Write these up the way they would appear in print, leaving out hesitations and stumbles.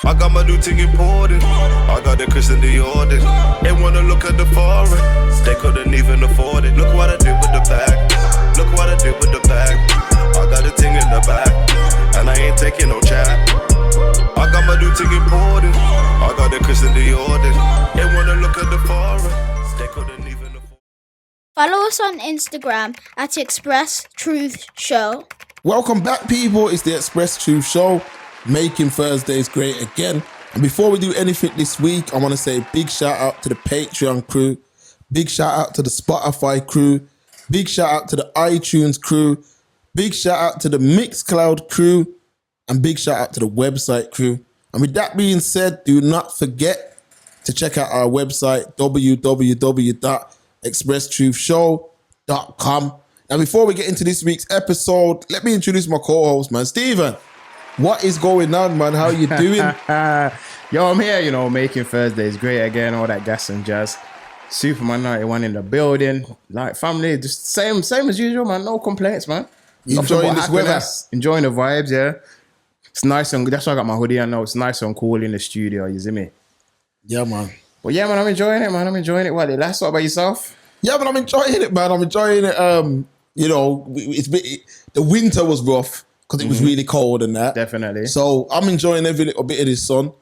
I got my new thing imported. I got the Chris in the order. They wanna look at the foreign. They couldn't even afford it. Look what I did with the bag. Look what I did with the bag. I got the thing in the back, and I ain't taking no chat. I got my new thing imported. I got the Chris in the order. They wanna look at the foreign. They couldn't even afford. Follow us on Instagram at Express Truth Show. Welcome back, people. It's the Express Truth Show, making Thursdays great again. And before we do anything this week, I want to say a big shout out to the Patreon crew, big shout out to the Spotify crew, big shout out to the iTunes crew, big shout out to the Mixcloud crew, and big shout out to the website crew. And with that being said, do not forget to check out our website, www.expresstruthshow.com. Now, before we get into this week's episode, let me introduce my co-host, man. Steven, what is going on, man? How you doing? Yo, I'm here, making Thursdays great again, all that gas and jazz. Superman 91 in the building. Like, family, just same as usual, man. No complaints, man. Enjoying this weather? Enjoying the vibes, yeah. It's nice and that's why I got my hoodie on now. It's nice and cool in the studio, you see me? Yeah, man. But yeah, man, I'm enjoying it, man. What about yourself? Yeah, but I'm enjoying it, man. I'm enjoying it. The winter was rough because it was really cold and that. Definitely. So I'm enjoying every little bit of this sun.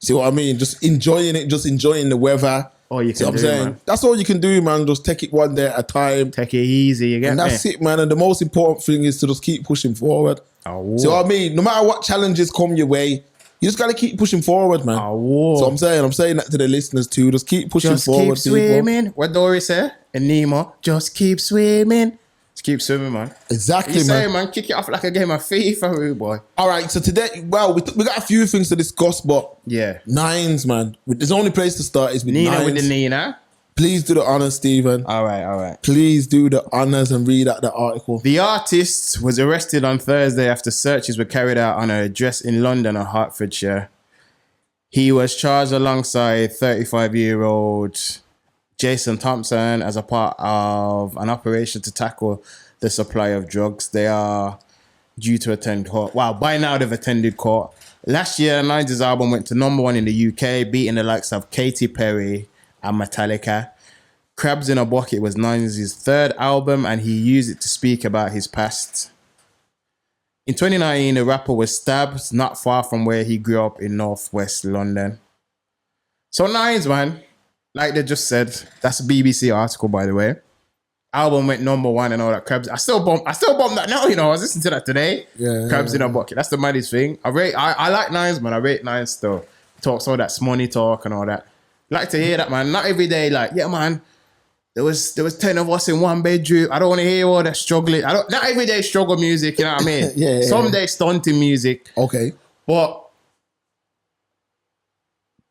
See what I mean? Just enjoying it, just enjoying the weather. Oh, you can do, man. That's all you can do, man. Just take it one day at a time. Take it easy, you get me? And that's it, man. And the most important thing is to just keep pushing forward. Oh, see what I mean? No matter what challenges come your way, you just got to keep pushing forward, man. Oh, so I'm saying that to the listeners too. Just keep pushing forward, Just keep swimming. People. What Dory say? And Nemo, just keep swimming. Just keep swimming, man. Exactly, you say, man. Kick it off like a game of FIFA, rude boy. All right, so today, well, we got a few things to discuss, but yeah, nines, man. The only place to start is with Nina nines. With the Nina. Please do the honors, Stephen. All right. Please do the honors and read out the article. The artist was arrested on Thursday after searches were carried out on her address in London and Hertfordshire. He was charged alongside 35-year-old Jason Thompson as a part of an operation to tackle the supply of drugs. They are due to attend court. Wow, by now they've attended court. Last year, Nines' album went to #1 in the UK, beating the likes of Katy Perry and Metallica. Crabs in a Bucket was Nines' third album, and he used it to speak about his past. In 2019, the rapper was stabbed not far from where he grew up in northwest London. So Nines, man, like they just said, that's a BBC article, by the way. Album went #1 and all that. Crabs. I still bump that now. I was listening to that today. Yeah. Crabs in a Bucket. That's the maddest thing. I like Nines, man. I rate Nines still. Talks all that money talk and all that. Like to hear that, man. Not every day, like, yeah, man. There was 10 of us in one bedroom. I don't want to hear all that struggling. Not every day struggle music, you know what I mean? Yeah. Some days stunting music. Okay. But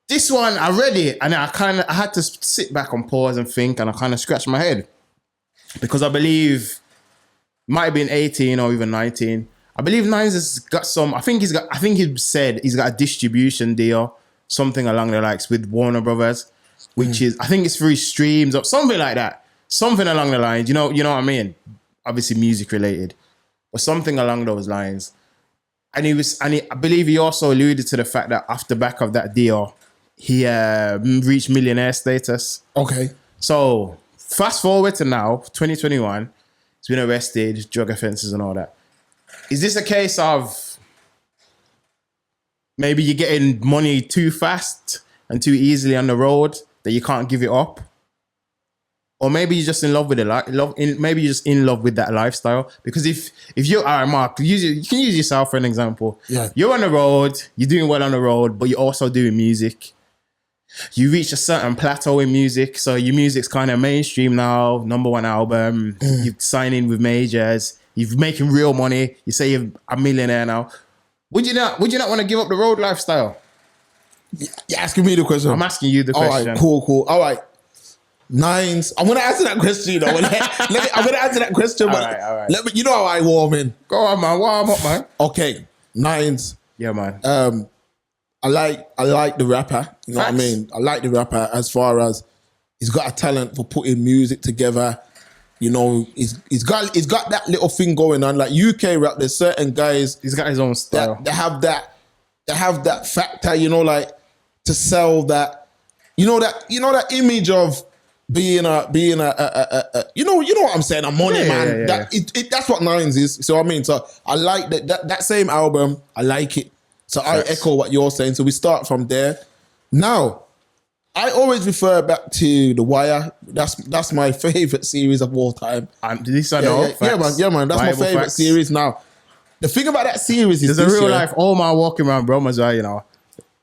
this one, I read it and I had to sit back and pause and think, and I kind of scratched my head. Because I believe might have been 18 or even 19. I believe Nines has got some, I think he said he's got a distribution deal, something along the likes with Warner Brothers, which is, I think it's through streams or something like that. Something along the lines, you know what I mean? Obviously music related, or something along those lines. And I believe he also alluded to the fact that off the back of that deal, he reached millionaire status. Okay. So fast forward to now, 2021, he's been arrested, drug offences and all that. Is this a case of maybe you're getting money too fast and too easily on the road that you can't give it up? Or maybe you're just in love with maybe you're just in love with that lifestyle. Because if you're, all right, Mark, you can use yourself for an example. Yeah. You're on the road, you're doing well on the road, but you're also doing music. You reach a certain plateau in music, so your music's kind of mainstream now, #1 album, you're signing with majors, you're making real money, you say you're a millionaire now. Would you not want to give up the road lifestyle? You're asking me the question. I'm asking you the question. All right, cool. All right. Nines. I'm going to answer that question, I'm going to answer that question, but all right. let me, you know how I warm in. Go on, man. Warm up, man. Okay. Nines. Yeah, man. I like the rapper. You know what I mean? I like the rapper as far as he's got a talent for putting music together. You know, he's got that little thing going on. Like UK rap, there's certain guys. He's got his own style. That have that they have that factor, like to sell that, that image of being a you know what I'm saying, a money man. That's what Nines is. So I mean, so I like that same album. I like it. So I echo what you're saying. So we start from there. Now, I always refer back to The Wire. That's my favorite series of all time. This I know. Yeah, man. That's Bible my favorite facts. series. Now, the thing about that series is there's a real life Omar walking around Brom as well.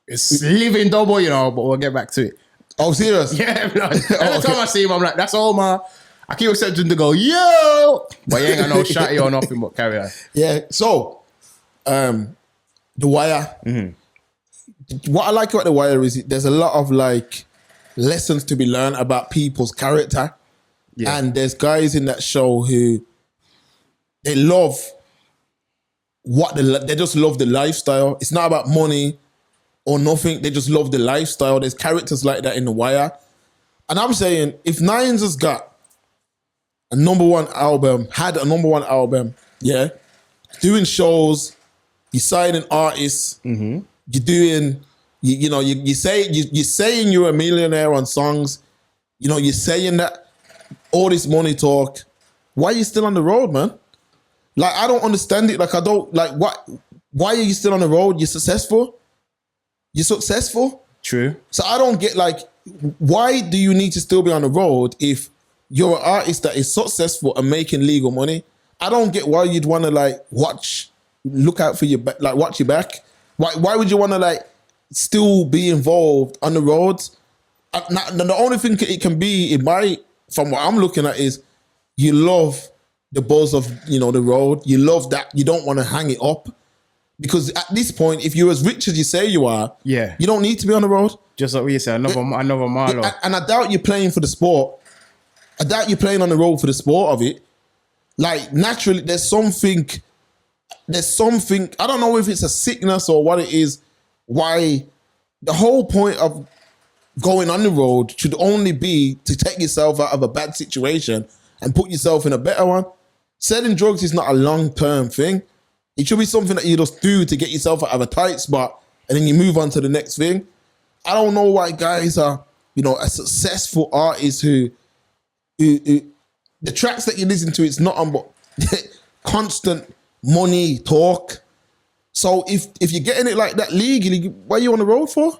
It's living double, but we'll get back to it. Oh, serious? Yeah, blood. Every time I see him, I'm like, that's Omar. I keep expecting to go, yo! But you ain't got no shotty or nothing, but carry on. Yeah, so, The Wire. Mm-hmm. What I like about The Wire is there's a lot of like lessons to be learned about people's character. Yeah. And there's guys in that show who they love they just love the lifestyle. It's not about money or nothing. They just love the lifestyle. There's characters like that in The Wire. And I'm saying, if Nines has got a number one album, yeah, doing shows, you're signing artists, you're doing, you're saying you're a millionaire on songs, you're saying that all this money talk, why are you still on the road, man? Like, I don't understand it. Like, I don't, like, what? Why are you still on the road? You're successful? True. So I don't get, like, why do you need to still be on the road if you're an artist that is successful and making legal money? I don't get why you'd want to, like, look out for your back, like, watch your back. Why would you want to, like, still be involved on the roads? The only thing it can be, from what I'm looking at, is you love the buzz of, the road. You love that. You don't want to hang it up. Because at this point, if you're as rich as you say you are, you don't need to be on the road. Just like we said, another Marlo. And I doubt you're playing for the sport. I doubt you're playing on the road for the sport of it. Like, naturally, there's something, I don't know if it's a sickness or what it is, why the whole point of going on the road should only be to take yourself out of a bad situation and put yourself in a better one. Selling drugs is not a long-term thing. It should be something that you just do to get yourself out of a tight spot and then you move on to the next thing. I don't know why guys are, a successful artist who the tracks that you listen to, it's not on but constant money talk. So if you're getting it like that legally, why are you on the road for?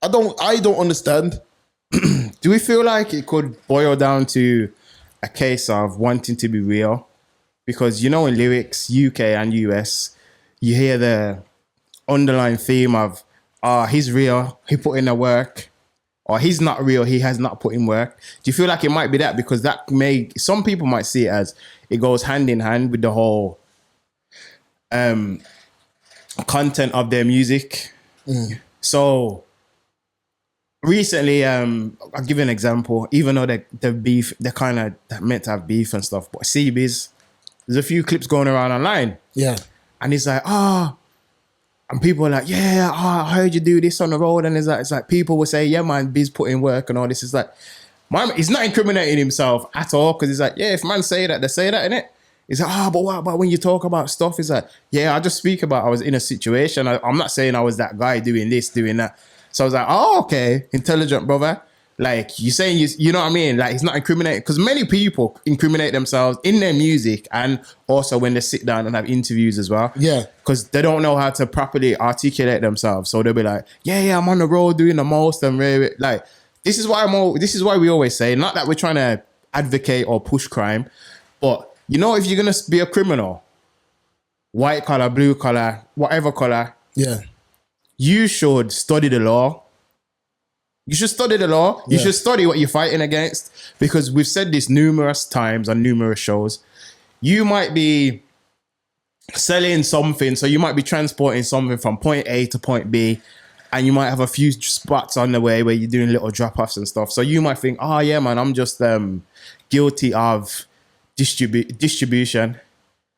I don't understand. Do we feel like it could boil down to a case of wanting to be real? Because, in lyrics, UK and US, you hear the underlying theme of, he's real, he put in the work, or he's not real, he has not put in work. Do you feel like it might be that? Because some people might see it as it goes hand in hand with the whole content of their music. So recently, I'll give you an example. Even though the beef, they're kind of meant to have beef and stuff, but CBs, there's a few clips going around online. Yeah. And it's like, and people are like, yeah, I heard you do this on the road. And it's like people will say, yeah, man, Biz put in work and all this. It's like, he's not incriminating himself at all. Because he's like, yeah, if man say that, they say that, innit? He's like, but what about when you talk about stuff? It's like, yeah, I just speak about I was in a situation. I'm not saying I was that guy doing this, doing that. So I was like, okay, intelligent brother. Like, you saying, you know what I mean? Like, he's not incriminating. Because many people incriminate themselves in their music and also when they sit down and have interviews as well. Yeah. Because they don't know how to properly articulate themselves. So they'll be like, yeah, I'm on the road doing the most. And really, like, this is why we always say, not that we're trying to advocate or push crime, but, if you're going to be a criminal, white collar, blue collar, whatever color, you should study the law. You should study the law. You should study what you're fighting against, because we've said this numerous times on numerous shows. You might be selling something, so you might be transporting something from point A to point B, and you might have a few spots on the way where you're doing little drop-offs and stuff. So you might think, oh yeah, man, I'm just guilty of distribution.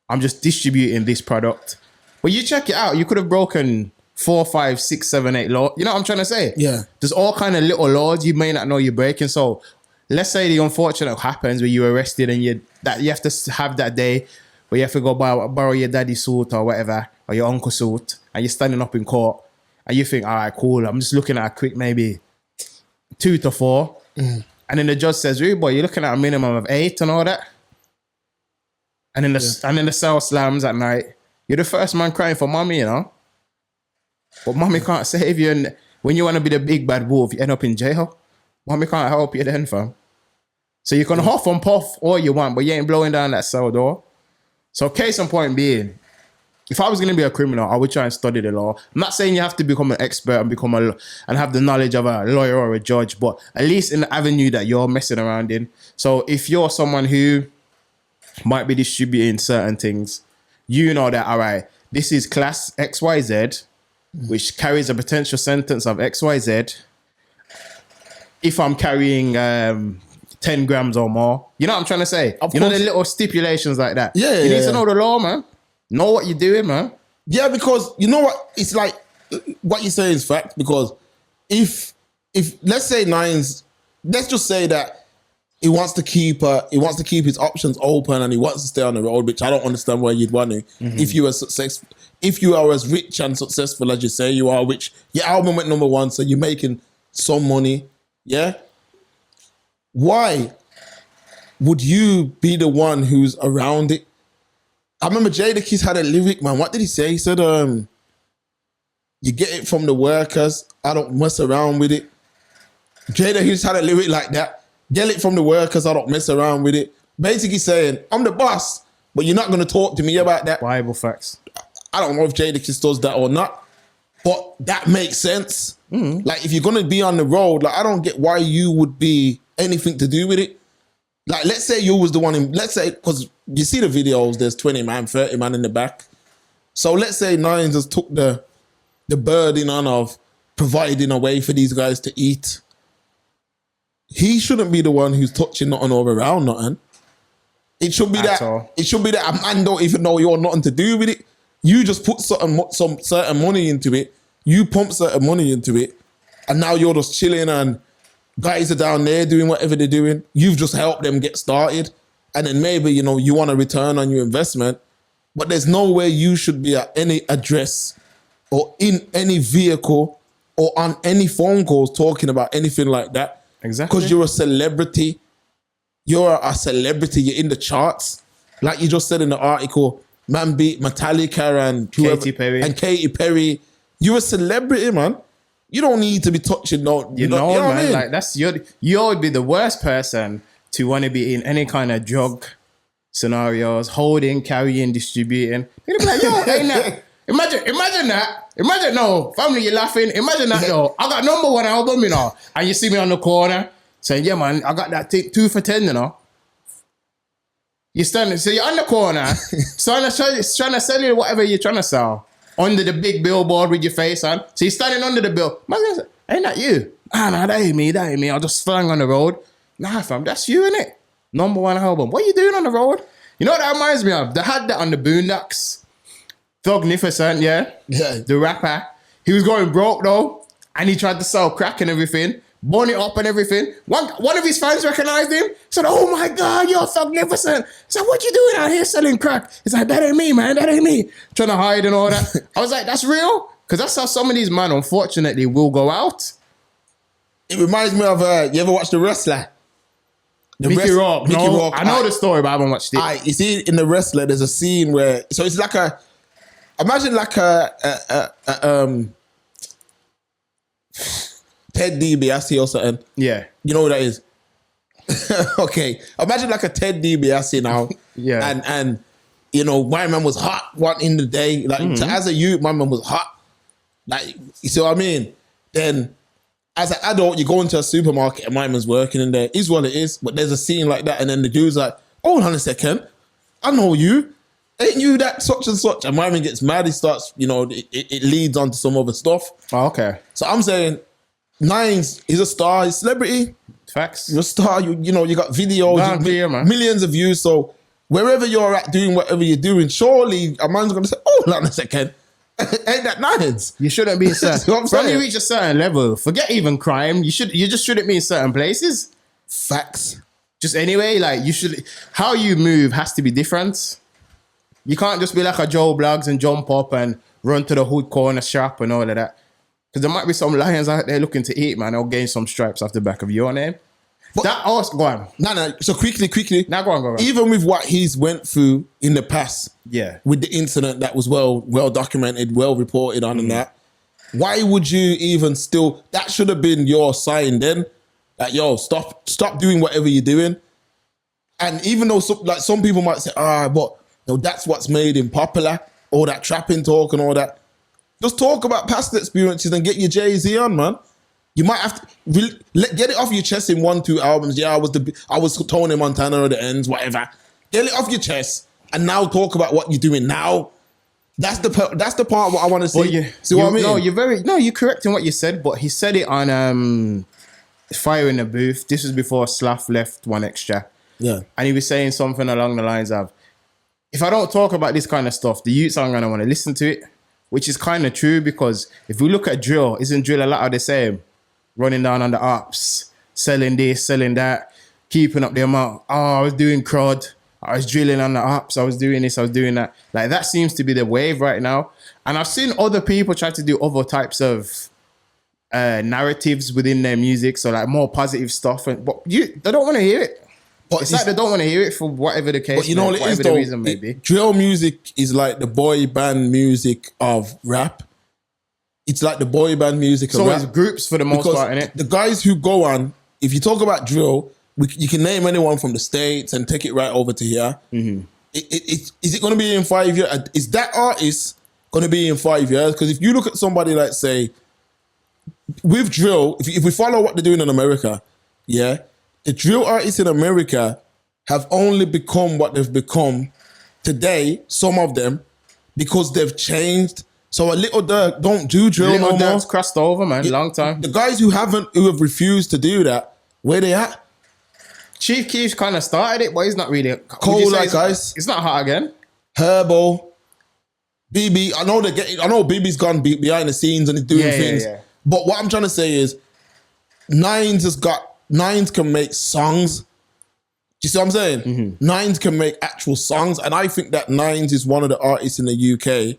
I'm just distributing this product. But you check it out, you could have broken 4, 5, 6, 7, 8 laws. You know what I'm trying to say? Yeah. There's all kind of little laws you may not know you're breaking. So let's say the unfortunate happens where you're arrested and you have to have that day where you have to go borrow your daddy's suit or whatever, or your uncle's suit, and you're standing up in court and you think, all right, cool, I'm just looking at a quick maybe 2 to 4. And then the judge says, really, boy, you're looking at a minimum of 8 and all that. And then the cell slams at night. You're the first man crying for mommy, you know? But mommy can't save you. And when you want to be the big bad wolf, you end up in jail. Mommy can't help you then, fam. So you can huff and puff all you want, but you ain't blowing down that cell door. So case in point being, if I was going to be a criminal, I would try and study the law. I'm not saying you have to become an expert and have the knowledge of a lawyer or a judge, but at least in the avenue that you're messing around in. So if you're someone who might be distributing certain things, you know that, all right, this is class XYZ, which carries a potential sentence of XYZ. If I'm carrying 10 grams or more, you know what I'm trying to say? Of you know course. the little stipulations like that. Yeah, you need yeah. to know the law, man. Know what you're doing, man. Yeah, because you know what? It's like what you say is fact. Because if let's say Nines, let's just say that he wants to keep his options open and he wants to stay on the road, which I don't understand why you'd want to. If you are as rich and successful as you say you are, which your album went number 1, so you're making some money, yeah. Why would you be the one who's around it? I remember Jadakiss had a lyric, man. What did he say? He said, you get it from the workers. I don't mess around with it. Jadakiss had a lyric like that. Get it from the workers. I don't mess around with it. Basically saying, I'm the boss, but you're not going to talk to me about that. Bible facts. I don't know if Jadakiss does that or not, but that makes sense. Like, if you're going to be on the road, like, I don't get why you would be anything to do with it. Like, let's say you was the one let's say, because you see the videos, there's 20 man, 30 man in the back. So let's say Nines just took the burden on of providing a way for these guys to eat. He shouldn't be the one who's touching nothing or around nothing. It should be it should be that a man don't even know you're nothing to do with it. You just put some certain money into it. You pump certain money into it. And now you're just chilling and guys are down there doing whatever they're doing. You've just helped them get started. And then maybe, you know, you want a return on your investment. But there's no way you should be at any address or in any vehicle or on any phone calls talking about anything like that. Exactly. Because you're a celebrity. You're a celebrity. You're in the charts. Like you just said in the article, man beat Metallica and Katy Perry. You're a celebrity, man. You don't need to be touching no. You know what man. I mean? Like that's you would be the worst person to want to be in any kind of drug scenarios, holding, carrying, distributing. You'd be like, yo, ain't that? Imagine that. Imagine, no, family, you're laughing. Imagine that, yo. I got number 1 album, you know, and you see me on the corner saying, yeah, man, I got that 2 for 10, you know. You're standing, so you're on the corner, trying to sell you whatever you're trying to sell. Under the big billboard with your face on. So you're standing under the bill. Man, ain't that you? Nah, that ain't me. I'll just flying on the road. Nah, fam, that's you, innit? Number 1 album. What are you doing on the road? You know what that reminds me of? They had that on the Boondocks. Thugnificent, yeah? Yeah. The rapper. He was going broke, though. And he tried to sell crack and everything. Burn it up and everything. One of his fans recognized him. Said, oh my God, you're Thugnificent. So what you doing out here selling crack? He's like, that ain't me, man. That ain't me. Trying to hide and all that. I was like, that's real? Because that's how some of these men, unfortunately, will go out. It reminds me of, you ever watch The Wrestler? Mickey Rourke. No, I know the story, but I haven't watched it. You see, in The Wrestler, there's a scene where, so it's like imagine like Ted DiBiase or something. Yeah. You know what that is? Okay. Imagine like a Ted DiBiase now. Yeah. And you know, my man was hot one in the day. Like, as a youth, my man was hot. Like, you see what I mean? Then, as an adult, you go into a supermarket and my man's working in there. Is what it is. But there's a scene like that. And then the dude's like, hold on a second. I know you. Ain't you that such and such? And my man gets mad. He starts, you know, it leads on to some other stuff. Oh, okay. So I'm saying, Nines, he's a star. He's a celebrity. Facts. You're a star. You know, you got videos, millions of views. So wherever you're at doing whatever you're doing, surely a man's going to say, hold on a second. Ain't that Nines? You shouldn't be in certain. From you reach a certain level, forget even crime. You just shouldn't be in certain places. Facts. Just anyway, like you should. How you move has to be different. You can't just be like a Joe Bloggs and jump up and run to the hood corner shop and all of that. Because there might be some lions out there looking to eat, man. They'll gain some stripes off the back of your name. But go on. No. So quickly. Now go on. Even with what he's went through in the past, with the incident that was well documented, well reported on, and that, why would you even still? That should have been your sign then. That stop doing whatever you're doing. And even though some people might say, but that's what's made him popular, all that trapping talk and all that. Just talk about past experiences and get your Jay-Z on, man. You might have to get it off your chest in 1-2 albums. Yeah, I was Tony Montana at the ends, whatever. Get it off your chest and now talk about what you're doing now. That's the part what I want to see. See what I mean? No, you're correct in what you said, but he said it on Fire in the Booth. This was before Slav left 1Xtra. Yeah. And he was saying something along the lines of, if I don't talk about this kind of stuff, the youths aren't going to want to listen to it. Which is kind of true, because if we look at drill, isn't drill a lot of the same? Running down on the ops, selling this, selling that, keeping up the amount. Oh, I was doing crud. I was drilling on the ops. I was doing this. I was doing that. Like, that seems to be the wave right now. And I've seen other people try to do other types of narratives within their music. So like more positive stuff. But they don't want to hear it. But it's like they don't want to hear it for whatever the case. But you know what it is, though? Reason may be. Drill music is like the boy band music of rap. It's like the boy band music of rap. So it's groups for the most part, innit? The guys who go on, if you talk about drill, you can name anyone from the States and take it right over to here. Mm-hmm. Is it going to be in 5 years? Is that artist going to be in 5 years? Because if you look at somebody like, say, with drill, if we follow what they're doing in America, the drill artists in America have only become what they've become today, some of them, because they've changed. So a Little Dirk don't do drill no more. Little Dirk's crossed over, man, long time. The guys who have refused to do that, where they at? Chief Keef's kind of started it, but he's not really cold like ice. It's not hot again. Herbo, BB. I know BB's gone behind the scenes and he's doing things. Yeah. But what I'm trying to say is, Nines can make songs. Do you see what I'm saying? Mm-hmm. Nines can make actual songs. And I think that Nines is one of the artists in the UK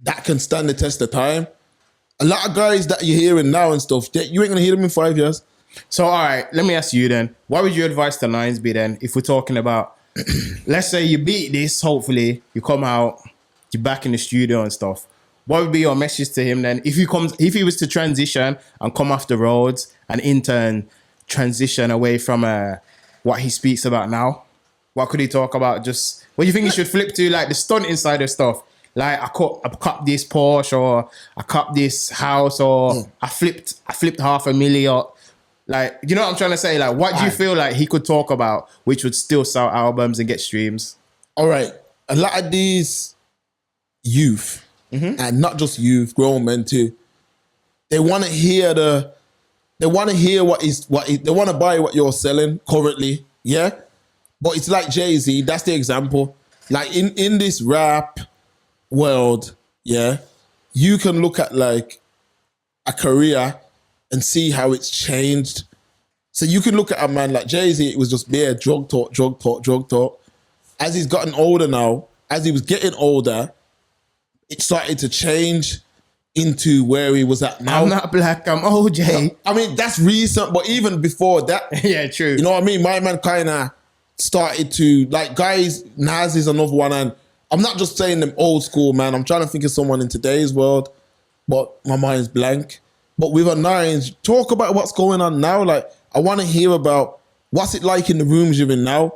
that can stand the test of time. A lot of guys that you're hearing now and stuff, you ain't going to hear them in 5 years. So, all right, let me ask you then. What would your advice to Nines be then, if we're talking about, let's say you beat this, hopefully, you come out, you're back in the studio and stuff. What would be your message to him then? If he was to transition and come off the roads and in turn transition away from what he speaks about now, what could he talk about? Just what do you think he should flip to, like the stunt insider stuff? Like I copped this Porsche, or I copped this house, or I flipped $500,000. Or, like, you know what I'm trying to say? Like, what do you feel like he could talk about which would still sell albums and get streams? All right, a lot of these youth, and not just youth, grown men too, they want to hear they want to buy what you're selling currently, yeah? But it's like Jay-Z, that's the example. Like in this rap world, yeah, you can look at like a career and see how it's changed. So you can look at a man like Jay-Z, it was just bare drug talk. As he's gotten older now, as he was getting older, it started to change into where he was at now. I'm not black, I'm OJ. I mean, that's recent, but even before that. Yeah, true. You know what I mean? My man kind of started to, like, guys, Nas is another one, and I'm not just saying them old school, man. I'm trying to think of someone in today's world, but my mind's blank. But with a Nines, talk about what's going on now. Like, I want to hear about what's it like in the rooms you're in now.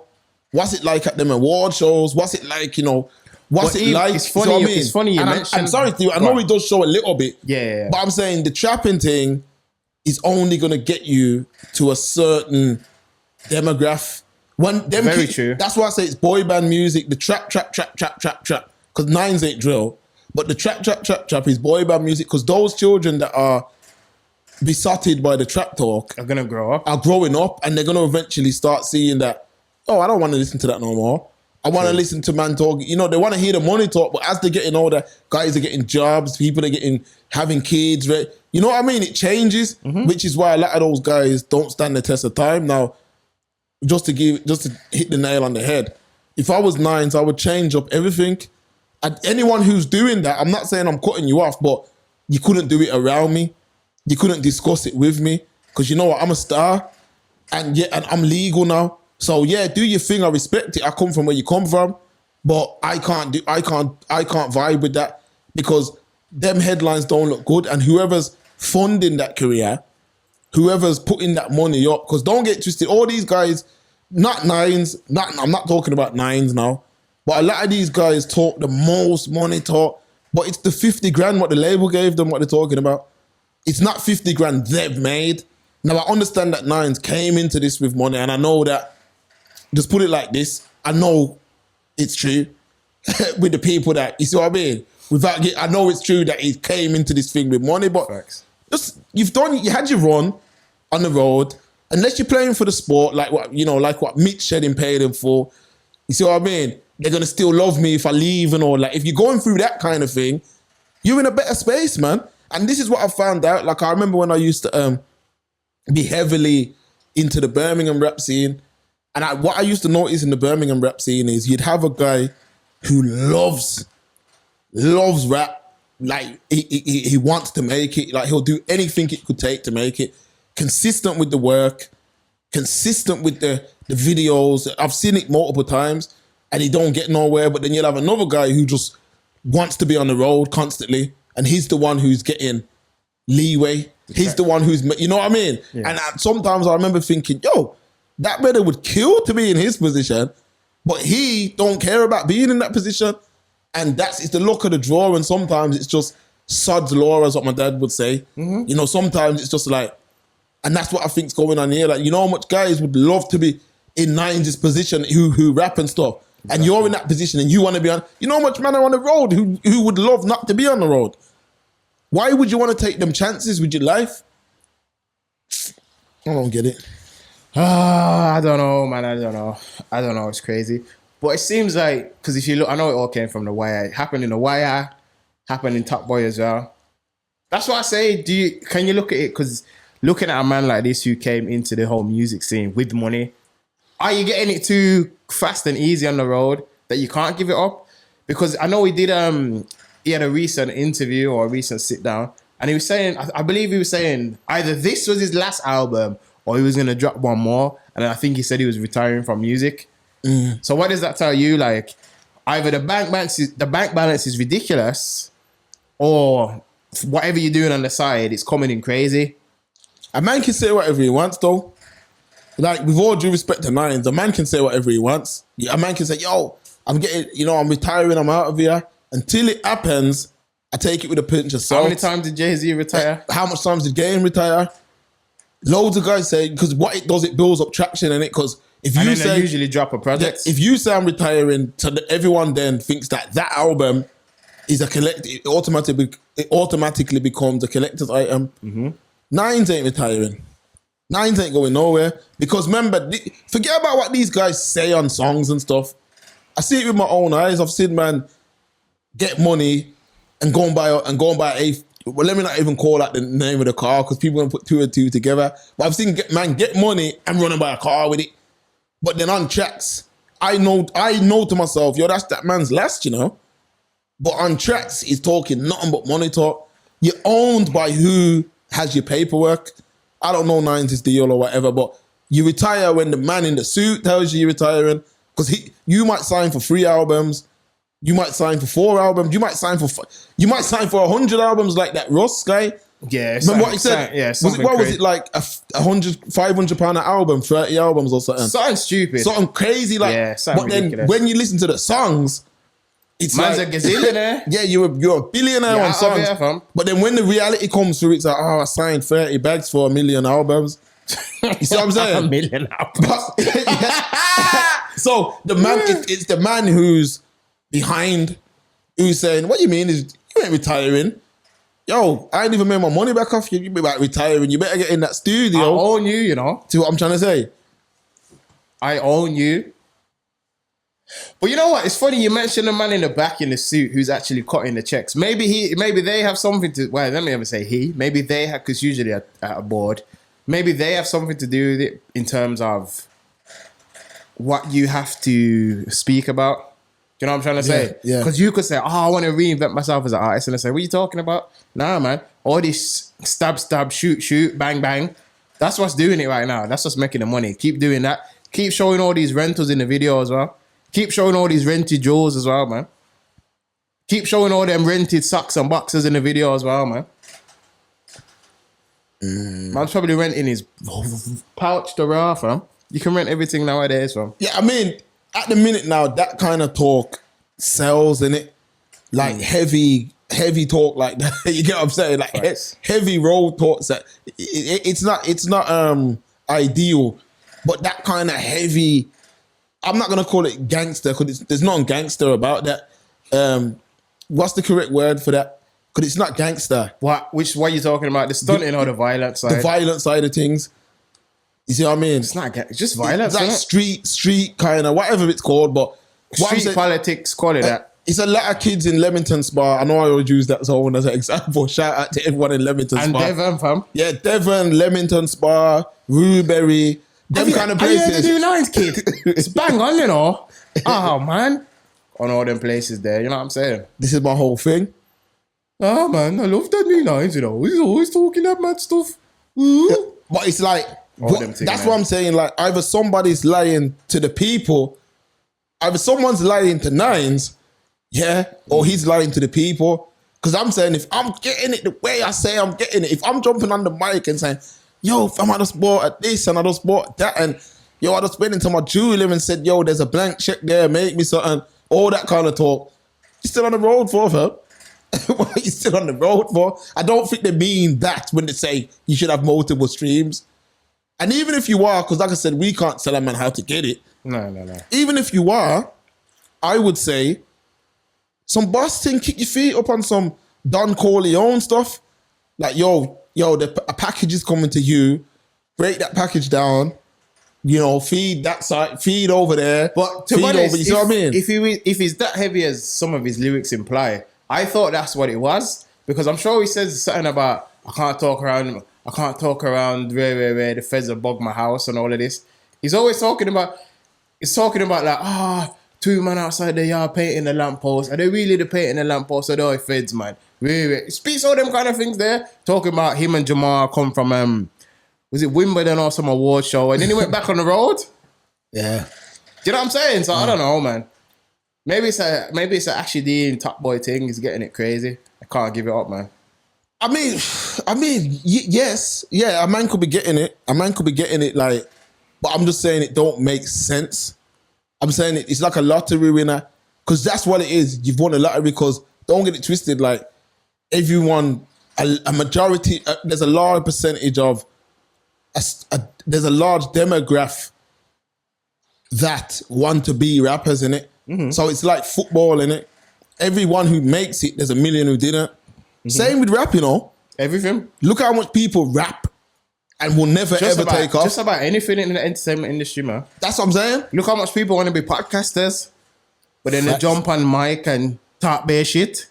What's it like at them award shows? What's it like, you know? What's it like? It's funny. It's funny you mentioned. I'm sorry, Theo. I know he does show a little bit. Yeah. But I'm saying the trapping thing is only going to get you to a certain demographic. Very true. That's why I say it's boy band music. The trap. Because Nines ain't drill. But the trap is boy band music. Because those children that are besotted by the trap talk are going to grow up. Are growing up, and they're going to eventually start seeing that, oh, I don't want to listen to that no more. I want to listen to man talk. You know, they want to hear the money talk, but as they're getting older, guys are getting jobs, people are having kids, right? You know what I mean? It changes, which is why a lot of those guys don't stand the test of time. Now, just to hit the nail on the head, if I was Nines, I would change up everything. And anyone who's doing that, I'm not saying I'm cutting you off, but you couldn't do it around me. you couldn't discuss it with me because you know what, I'm a star, and I'm legal now. So yeah, do your thing. I respect it. I come from where you come from, but I can't vibe with that because them headlines don't look good. And whoever's funding that career, whoever's putting that money up, because don't get twisted, all these guys, not nines, I'm not talking about nines now, but a lot of these guys talk the most money talk, but it's the 50 grand what the label gave them, what they're talking about. It's not 50 grand they've made. Now I understand that nines came into this with money, and I know that, just put it like this, I know it's true with the people that, you see what I mean? I know it's true that he came into this thing with money, but just, you had your run on the road, unless you're playing for the sport, like what Mitch said in paid him for, you see what I mean? They're gonna still love me if I leave and all that. If you're going through that kind of thing, you're in a better space, man. And this is what I found out. Like, I remember when I used to be heavily into the Birmingham rap scene, and what I used to notice in the Birmingham rap scene is you'd have a guy who loves rap. Like, he wants to make it. Like, he'll do anything it could take to make it. Consistent with the work, consistent with the videos. I've seen it multiple times, and he don't get nowhere. But then you'll have another guy who just wants to be on the road constantly, and he's the one who's getting leeway. He's the one who's, you know what I mean? Yeah. And sometimes I remember thinking, yo, that brother would kill to be in his position, but he don't care about being in that position. And it's the luck of the draw. And sometimes it's just sod's law, as what my dad would say. Mm-hmm. You know, sometimes it's just like, and that's what I think's going on here. Like, you know how much guys would love to be in Nines' position who rap and stuff. Exactly. And you're in that position and you want to be on, you know how much man are on the road who would love not to be on the road. Why would you want to take them chances with your life? I don't get it. I don't know, man. I don't know. It's crazy. But it seems like, because if you look, I know it all came from The Wire. It happened in The Wire, happened in Top Boy as well. That's why I say, can you look at it? Because looking at a man like this who came into the whole music scene with money, are you getting it too fast and easy on the road that you can't give it up? Because I know he had a recent interview or a recent sit down, and he was saying, I believe he was saying either this was his last album or he was going to drop one more. And I think he said he was retiring from music. Mm. So what does that tell you? Like, either the bank balance is ridiculous, or whatever you're doing on the side, it's coming in crazy. A man can say whatever he wants, though. Like, with all due respect to Nines, a man can say whatever he wants. A man can say, yo, I'm retiring, I'm out of here. Until it happens, I take it with a pinch of salt. How many times did Jay-Z retire? How much times did Game retire? Loads of guys say, because what it does, it builds up traction in it. Because if you say, they usually drop a project. If you say I'm retiring, everyone then thinks that album is a collect. It automatically becomes a collector's item. Mm-hmm. Nines ain't retiring. Nines ain't going nowhere. Because remember, forget about what these guys say on songs and stuff. I see it with my own eyes. I've seen man get money and go and buy a. Well, let me not even call out the name of the car because people are going to put two and two together. But I've seen man get money and run and buy a car with it. But then on tracks, I know to myself, yo, that's that man's last, you know. But on tracks, he's talking nothing but money talk. You're owned by who has your paperwork. I don't know Nines' deal or whatever, but you retire when the man in the suit tells you you're retiring. Because you might sign for 3 albums. You might sign for 4 albums. You might sign for 100 albums like that Russ guy. Yeah. Remember what he said? Yeah. Was it like £500 an album, 30 albums or something? Something stupid. Something crazy like. Yeah. Something but ridiculous. then when you listen to the songs, it's man's like, a gazillionaire. Yeah, you're a billionaire on songs. Here, but then when the reality comes through, it's like, I signed 30 bags for 1 million albums. You see what I'm saying? 1 million albums. So the man, it's the man who's behind, who's saying, what you mean is you ain't retiring. Yo, I ain't even made my money back off you. You be about retiring. You better get in that studio. I own you, you know. See what I'm trying to say? I own you. But you know what? It's funny you mentioned the man in the back in the suit who's actually cutting the checks. Maybe they have something to. Well, let me ever say he. Maybe they have, because usually at a board. Maybe they have something to do with it in terms of what you have to speak about. you know what I'm trying to say? Yeah. Because you could say, oh, I want to reinvent myself as an artist. And I say, what are you talking about? Nah, man. All this stab, shoot, bang, bang. That's what's doing it right now. That's what's making the money. Keep doing that. Keep showing all these rentals in the video as well. Keep showing all these rented jewels as well, man. Keep showing all them rented socks and boxes in the video as well, man. Man's probably renting his pouch to raw, fam. You can rent everything nowadays, fam. Yeah, I mean, at the minute now, that kind of talk sells, innit? Like heavy talk like that. You get what I'm saying? Like heavy road talk. It's not ideal, but that kind of heavy. I'm not gonna call it gangster because there's nothing gangster about that. What's the correct word for that? Because it's not gangster. What are you talking about? The stunting or the violent side? The violent side of things. You see what I mean? It's not it's just violence. It's like street kind of, whatever it's called, but street politics, call it that. It's a lot of kids in Leamington Spa. I know I always use that zone as an example. Shout out to everyone in Leamington Spa. And Devon, fam. Yeah, Devon, Leamington Spa, Rubery, them kind of places. Have you heard the new lines, kid? It's bang on, you know. Oh, man. On all them places there, you know what I'm saying? This is my whole thing. Oh, man, I love that new lines, you know. He's always talking that mad stuff. Yeah, but it's like, that's what I'm saying. Like, either somebody's lying to the people, either someone's lying to Nines, yeah, or he's lying to the people. Because I'm saying, if I'm getting it the way I say I'm getting it, if I'm jumping on the mic and saying, yo, fam, I just bought this and I just bought that, and yo, I just went into my jeweler and said, yo, there's a blank check there, make me something, all that kind of talk. You're still on the road for, fam. What are you still on the road for? I don't think they mean that when they say you should have multiple streams. And even if you are, because like I said, we can't tell a man how to get it. No. Even if you are, I would say some busting, kick your feet up on some Don Corleone stuff. Like, yo, a package is coming to you. Break that package down. You know, feed that side, feed over there. But to feed be honest, you see what I mean? If he's that heavy as some of his lyrics imply, I thought that's what it was, because I'm sure he says something about I can't talk around where the feds have bugged my house and all of this. He's always talking about like, two men outside the yard painting the lamppost. Are they really the painting the lamppost or the feds, man? Really? He speaks all them kind of things there. Talking about him and Jamal come from was it Wimbledon or some award show, and then he went back on the road. Yeah. Do you know what I'm saying? So I don't know, man. Maybe it's a Ashy Dean Top Boy thing. He's getting it crazy. I can't give it up, man. I mean, yes, yeah. A man could be getting it. Like, but I'm just saying it don't make sense. I'm saying it's like a lottery winner, because that's what it is. You've won a lottery. Because don't get it twisted. Like, everyone, a majority, there's a large percentage of, there's a large demographic that want to be rappers in it. Mm-hmm. So it's like football in it. Everyone who makes it, there's a million who didn't. Mm-hmm. Same with rap, you know. Everything. Look how much people rap and will never take off. Just about anything in the entertainment industry, man. That's what I'm saying. Look how much people want to be podcasters, but then they jump on mic and talk bare shit.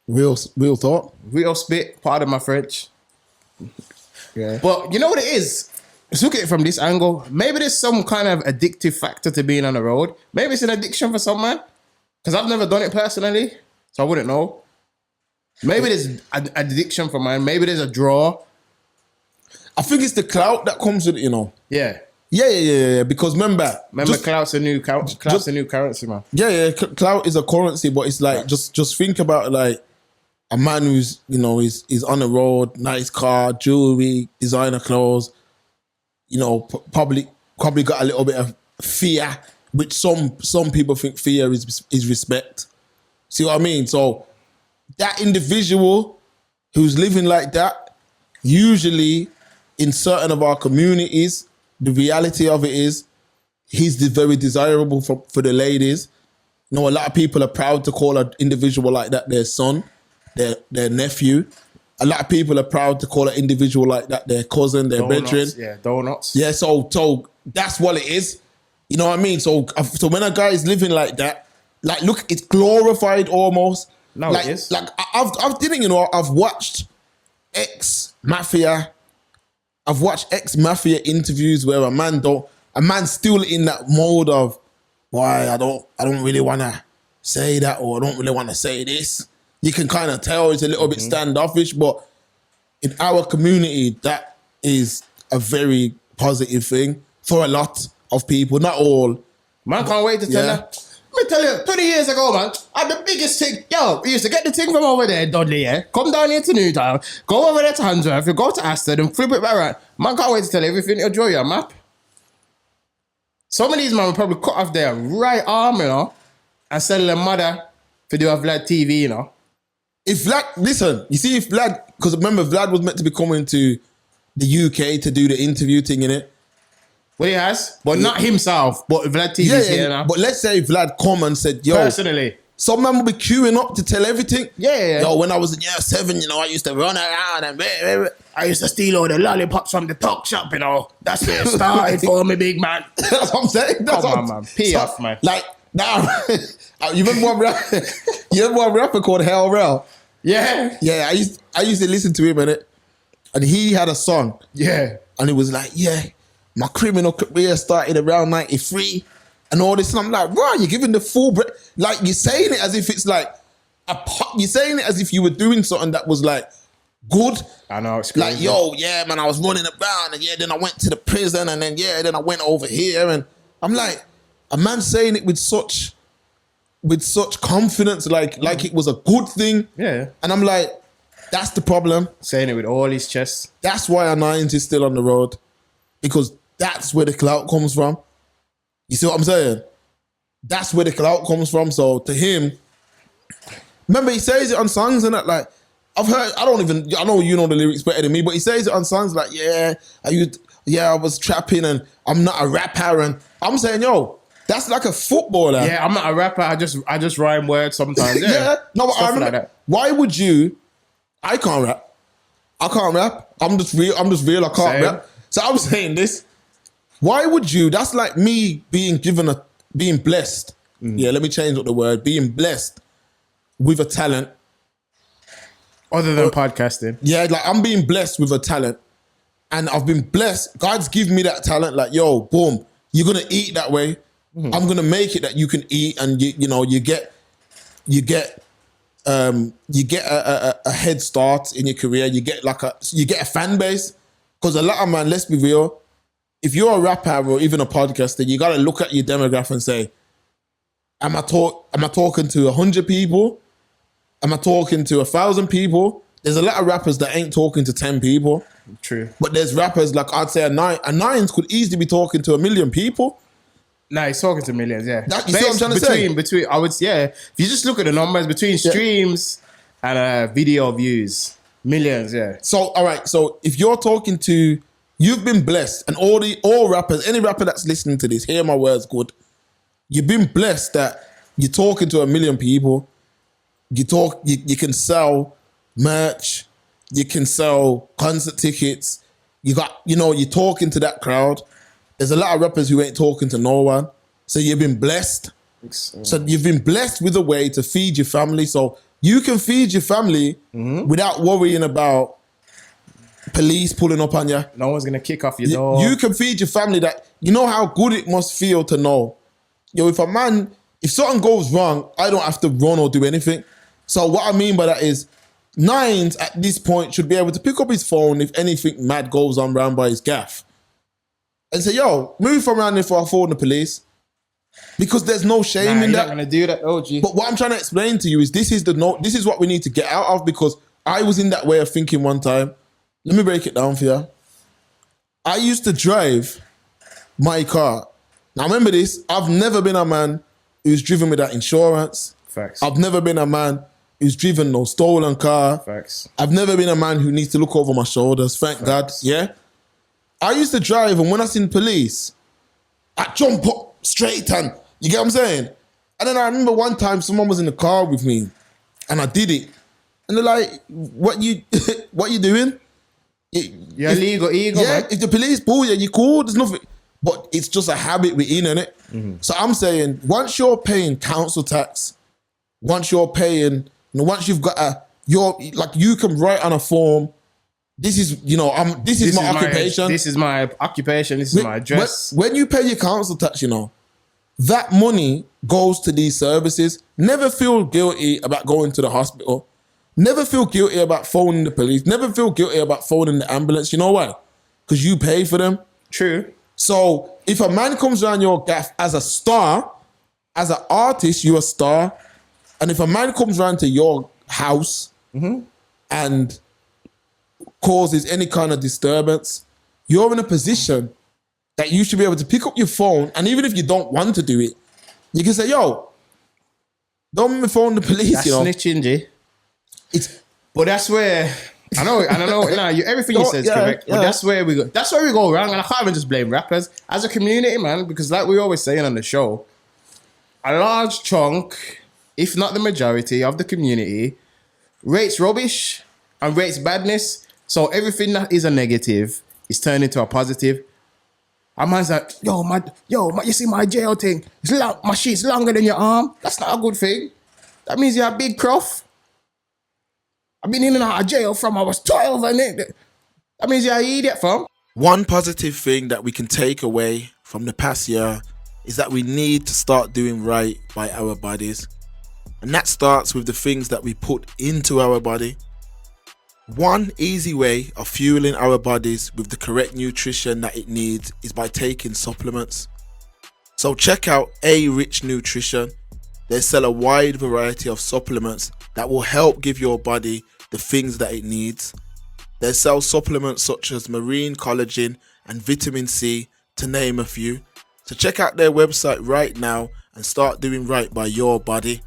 Real thought. Real spit. Pardon my French. Yeah. But you know what it is? Let's look at it from this angle. Maybe there's some kind of addictive factor to being on the road. Maybe it's an addiction for some man. Because I've never done it personally, so I wouldn't know. Maybe there's an addiction for man. Maybe there's a draw. I think it's the clout that comes with it, you know. Yeah. Yeah. Because remember, clout's a new currency, man. Yeah. Clout is a currency, but it's like just think about like a man who's, you know, is on the road, nice car, jewelry, designer clothes. You know, probably got a little bit of fear, which some people think fear is respect. See what I mean? So that individual who's living like that, usually in certain of our communities, the reality of it is he's very desirable for the ladies. You know, a lot of people are proud to call an individual like that their son, their nephew. A lot of people are proud to call an individual like that their cousin, their brethren. Yeah, donuts. Yeah, so that's what it is. You know what I mean? So when a guy is living like that, like, look, it's glorified almost. No, like, it is. Like, I've watched ex-mafia interviews where a man's still in that mode of, why, I don't really want to say that, or I don't really want to say this. You can kind of tell it's a little bit standoffish, but in our community, that is a very positive thing for a lot of people, not all. Man, can't wait to tell you. Let me tell you, 20 years ago, man, I had the biggest thing. Yo, we used to get the thing from over there, Dudley, yeah? Come down here to Newtown, go over there to Handsworth, you go to Aston and flip it back around. Man, can't wait to tell you everything. You'll draw you a map. Some of these men will probably cut off their right arm, you know, and sell their mother to do a Vlad TV, you know. If Vlad, listen, you see if Vlad, because remember Vlad was meant to be coming to the UK to do the interview thing, innit? Well, he has, but not himself, but Vlad TV's here now. But let's say Vlad come and said, yo. Personally. Some man will be queuing up to tell everything. Yeah. Yo, when I was in year 7, you know, I used to run around and I used to steal all the lollipops from the tuck shop, you know. That's where it started for me, big man. That's what I'm saying. That's Come on, man. Pee off, man. Like, now, you remember one rapper called Hell Rel? Yeah. Yeah, I used to listen to him, innit? And he had a song. Yeah. And it was like, yeah, my criminal career started around 93 and all this. And I'm like, bro, you're giving the full like, you're saying it as if it's like, you're saying it as if you were doing something that was like good. I know, it's crazy. Like, yo, yeah, man, I was running around and yeah, then I went to the prison and then, yeah, then I went over here. And I'm like, a man saying it with such confidence, like it was a good thing. Yeah. And I'm like, that's the problem. Saying it with all his chest. That's why a 9 is still on the road. Because that's where the clout comes from. You see what I'm saying? That's where the clout comes from. So to him, remember he says it on songs and that, like, I've heard, I know you know the lyrics better than me, but he says it on songs like, yeah, I was trapping and I'm not a rapper. And I'm saying, yo, that's like a footballer. Yeah, I'm not a rapper. I just rhyme words sometimes. Yeah. No, but I remember, like that. Why would you, I can't rap. I'm just real. I can't Same. rap. So I'm saying this. Why would you? That's like me being blessed. Yeah, let me change up the word. Being blessed with a talent. Other than podcasting. Yeah, like I'm being blessed with a talent. And I've been blessed. God's given me that talent. Like, yo, boom, you're going to eat that way. I'm going to make it that you can eat and you get a head start in your career. You get a fan base. Because a lot of man, let's be real, if you're a rapper or even a podcaster, you got to look at your demographic and say, am I talking to 100 people? Am I talking to 1,000 people? There's a lot of rappers that ain't talking to 10 people. True. But there's rappers like, I'd say a nines could easily be talking to 1 million people. Nah, he's talking to millions, yeah. You see what I'm trying to say? Between, I would, yeah. If you just look at the numbers between streams and video views, millions, yeah. So, all right. So if you're talking to, you've been blessed, and all rappers, any rapper that's listening to this, hear my words, good. You've been blessed that you're talking to 1 million people. You can sell merch. You can sell concert tickets. You're talking to that crowd. There's a lot of rappers who ain't talking to no one. So you've been blessed. So you've been blessed with a way to feed your family. So you can feed your family without worrying about police pulling up on you. No one's going to kick off your door. You can feed your family that, you know how good it must feel to know. Yo, if something goes wrong, I don't have to run or do anything. So what I mean by that is, Nines at this point should be able to pick up his phone if anything mad goes on round by his gaff. And say, yo, move from around here before I phone the police. Because there's no shame in that. You're not going to do that, OG. But what I'm trying to explain to you is this is what we need to get out of, because I was in that way of thinking one time. Let me break it down for you. I used to drive my car. Now remember this, I've never been a man who's driven without insurance. Facts. I've never been a man who's driven no stolen car. Facts. I've never been a man who needs to look over my shoulders, thank God, yeah? I used to drive, and when I seen police, I jump up straight and, you get what I'm saying? And then I remember one time someone was in the car with me and I did it. And they're like, what you doing? You're ego, yeah, man. If the police pull you, you're cool, there's nothing. But it's just a habit we're in, innit? So I'm saying, once you're paying council tax, once you're paying, once you've got you can write on a form, this is my occupation. This is my occupation. This is my address. When you pay your council tax, that money goes to these services. Never feel guilty about going to the hospital. Never feel guilty about phoning the police. Never feel guilty about phoning the ambulance. You know why? Because you pay for them. True. So if a man comes around your gaff as a star, as an artist, you're a star. And if a man comes around to your house and causes any kind of disturbance, you're in a position that you should be able to pick up your phone, and even if you don't want to do it, you can say, yo, don't make me phone the police, That's you know. snitching, G. It's But that's where I know. Nah, everything you said is correct. But that's where we go. That's where we go wrong, and I can't even just blame rappers as a community, man. Because like we always saying on the show, a large chunk, if not the majority of the community, rates rubbish and rates badness. So everything that is a negative is turned into a positive. A man's like, yo, you see my jail thing? It's long, my sheet's longer than your arm. That's not a good thing. That means you're a big cruff. I've been in and out of jail from I was 12 and that means you're an idiot, fam. one positive thing that we can take away from the past year is that we need to start doing right by our bodies. And that starts with the things that we put into our body. One easy way of fueling our bodies with the correct nutrition that it needs is by taking supplements. So check out A-Rich Nutrition. They sell a wide variety of supplements that will help give your body the things that it needs. They sell supplements such as marine collagen and vitamin C, to name a few. So check out their website right now and start doing right by your body.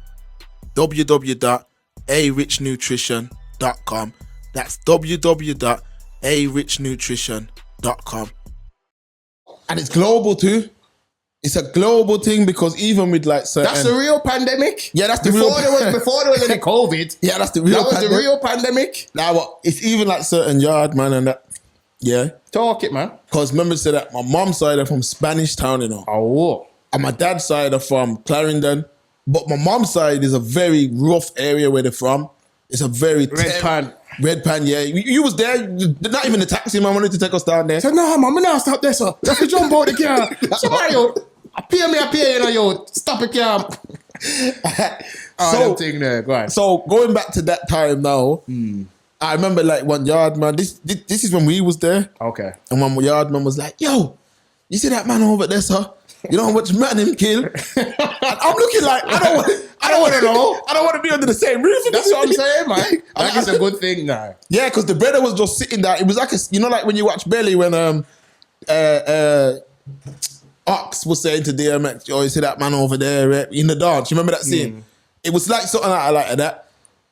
www.arichnnutrition.com. That's www.arichnnutrition.com. And it's global too. It's a global thing because even with like certain... That's the real pandemic. Yeah, that's the before real... before there was any COVID. Yeah, that's the real That was the real pandemic. Now, but it's even like certain yard, man, and that... Yeah. Talk it, man. Because remember, say that my mom's side are from Spanish Town, you know. Oh. And my dad's side are from Clarendon. But my mom's side is a very rough area where they're from. It's a very... Red Pan. Red Pan, yeah. You was there. Not even the taxi man wanted to take us down there. So, no, man, I'm not stop there, sir. That's the jump out the car. Somebody, yo, I pay, you know, yo. Stop it, car. So, thing there. Go on. So, going back to that time now, I remember like one yard man, this is when we was there. Okay. And one yard man was like, yo, you see that man over there, sir? You know how much man him kill? And I'm looking like, I don't want to know. I don't want to be under the same roof. That's what I'm saying, man. Like, it's a good thing now. Yeah, because the brother was just sitting there. It was like you know, like when you watch Belly when Ox was saying to DMX, "Oh, you see that man over there in the dance?" You remember that scene? It was like something like that.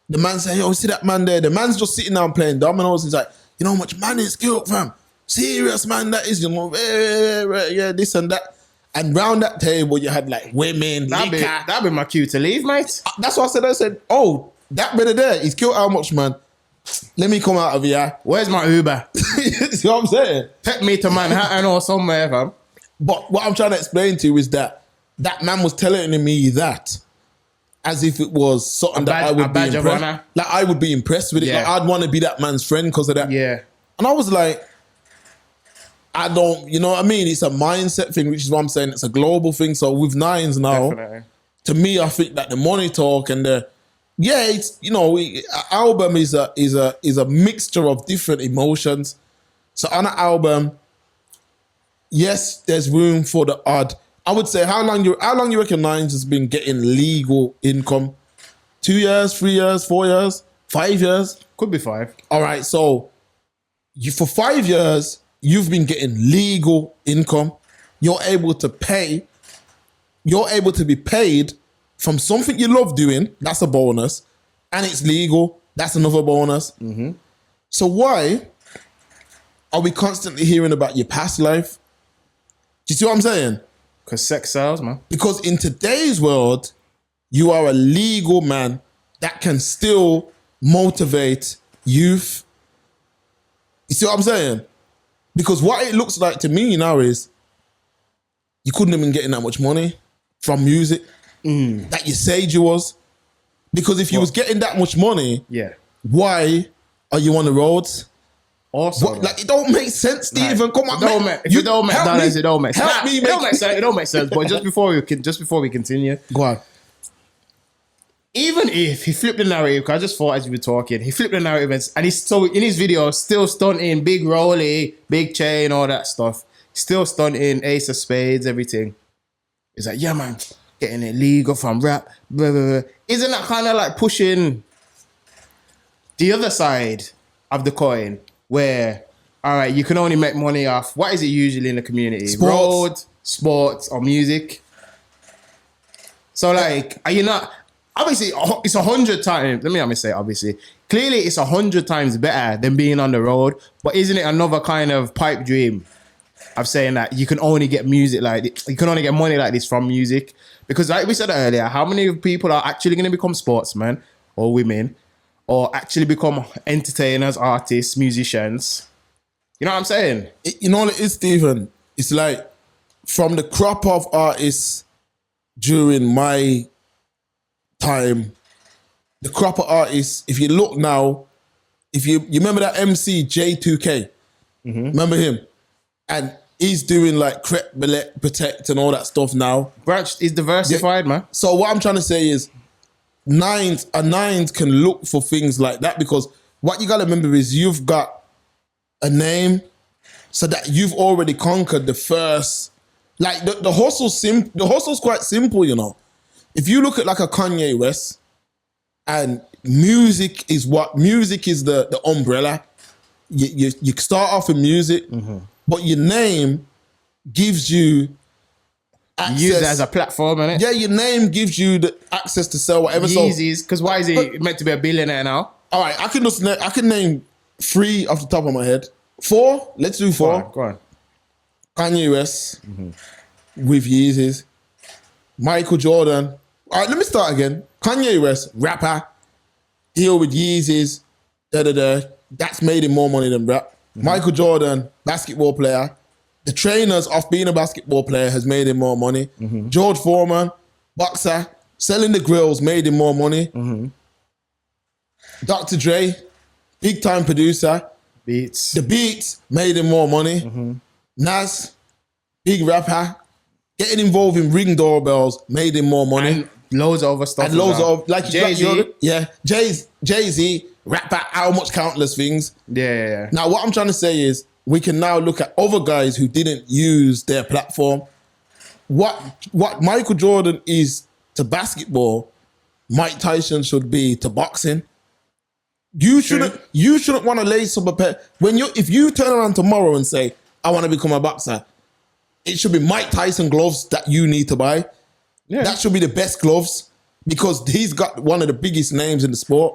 The man said, "Yo, you see that man there?" The man's just sitting down playing dominoes. He's like, "You know how much man is killed, fam? Serious man that is, you know, yeah, this and that." And round that table, you had like women, liquor. That'd be my cue to leave, mate. That's what I said. I said, oh, that brother there, he's killed how much, man? Let me come out of here. Where's my Uber? See what I'm saying? Take me to Manhattan or somewhere, fam. But what I'm trying to explain to you is that man was telling me that as if it was something that I would be impressed. Like I would be impressed with it. Yeah. Like I'd want to be that man's friend because of that. Yeah. And I was like, I don't, you know what I mean? It's a mindset thing, which is what I'm saying. It's a global thing. So with Nines now, Definitely. To me, I think that the money talk and it's, you know, an album is a mixture of different emotions. So on an album, yes, there's room for the odd. I would say, how long you reckon Nines has been getting legal income? 2 years, 3 years, 4 years, 5 years? Could be 5. All right, so for 5 years, you've been getting legal income. You're able to pay. You're able to be paid from something you love doing. That's a bonus. And it's legal. That's another bonus. Mm-hmm. So why are we constantly hearing about your past life? Do you see what I'm saying? Because sex sells, man. Because in today's world, you are a legal man that can still motivate youth. You see what I'm saying? Because what it looks like to me now is you couldn't have been getting that much money from music that you said you was. Because if you was getting that much money, yeah, why are you on the roads? Also, What, like, it don't make sense, Stephen. Come on, if it don't make dollars, it don't make sense. Help me It don't make sense. It don't make sense. But just before we continue, go on. even if he flipped the narrative, because I just thought as you were talking, he flipped the narrative and he's so in his video still stunting big rollie, big chain, all that stuff. Still stunting ace of spades, everything. He's like, yeah, man, getting illegal from rap. Blah, blah, blah. Isn't that kind of like pushing the other side of the coin, where, all right, you can only make money off, what is it usually in the community? Sports. Road, sports, or music. So, like, are you not... Obviously, it's 100 times... Let me say, obviously. Clearly, it's 100 times better than being on the road. But isn't it another kind of pipe dream of saying that you can only get music like this, you can only get money like this from music? Because like we said earlier, how many people are actually going to become sportsmen or women or actually become entertainers, artists, musicians? You know what I'm saying? You know what it is, Stephen? It's like from the crop of artists during my time, the crop of artists, if you look now, if you remember that MC J2K, remember him? And he's doing like Crep, Billet, Protect and all that stuff now. Branch is diversified, man. So what I'm trying to say is nines can look for things like that, because what you got to remember is you've got a name, so that you've already conquered the first, like the hustle's the hustle's quite simple, you know. If you look at like a Kanye West, and music is the umbrella. You start off in music, but your name gives you access. You use it as a platform, innit? Yeah, your name gives you the access to sell whatever. Yeezys, because why is he meant to be a billionaire now? All right, I can name 3 off the top of my head. 4, let's do 4. Go on. Kanye West with Yeezys. Michael Jordan. All right, let me start again. Kanye West, rapper, deal with Yeezys, That's made him more money than rap. Michael Jordan, basketball player. The trainers off being a basketball player has made him more money. George Foreman, boxer, selling the grills made him more money. Dr. Dre, big time producer. Beats. The Beats made him more money. Nas, big rapper, getting involved in Ring doorbells made him more money. And loads of other stuff. And loads of, like Jay-Z. Jay-Z, rapper, how much countless things. Yeah. Now, what I'm trying to say is we can now look at other guys who didn't use their platform. What Michael Jordan is to basketball, Mike Tyson should be to boxing. You shouldn't want to lace up a pair. If you turn around tomorrow and say, I want to become a boxer, it should be Mike Tyson gloves that you need to buy. Yeah. That should be the best gloves, because he's got one of the biggest names in the sport.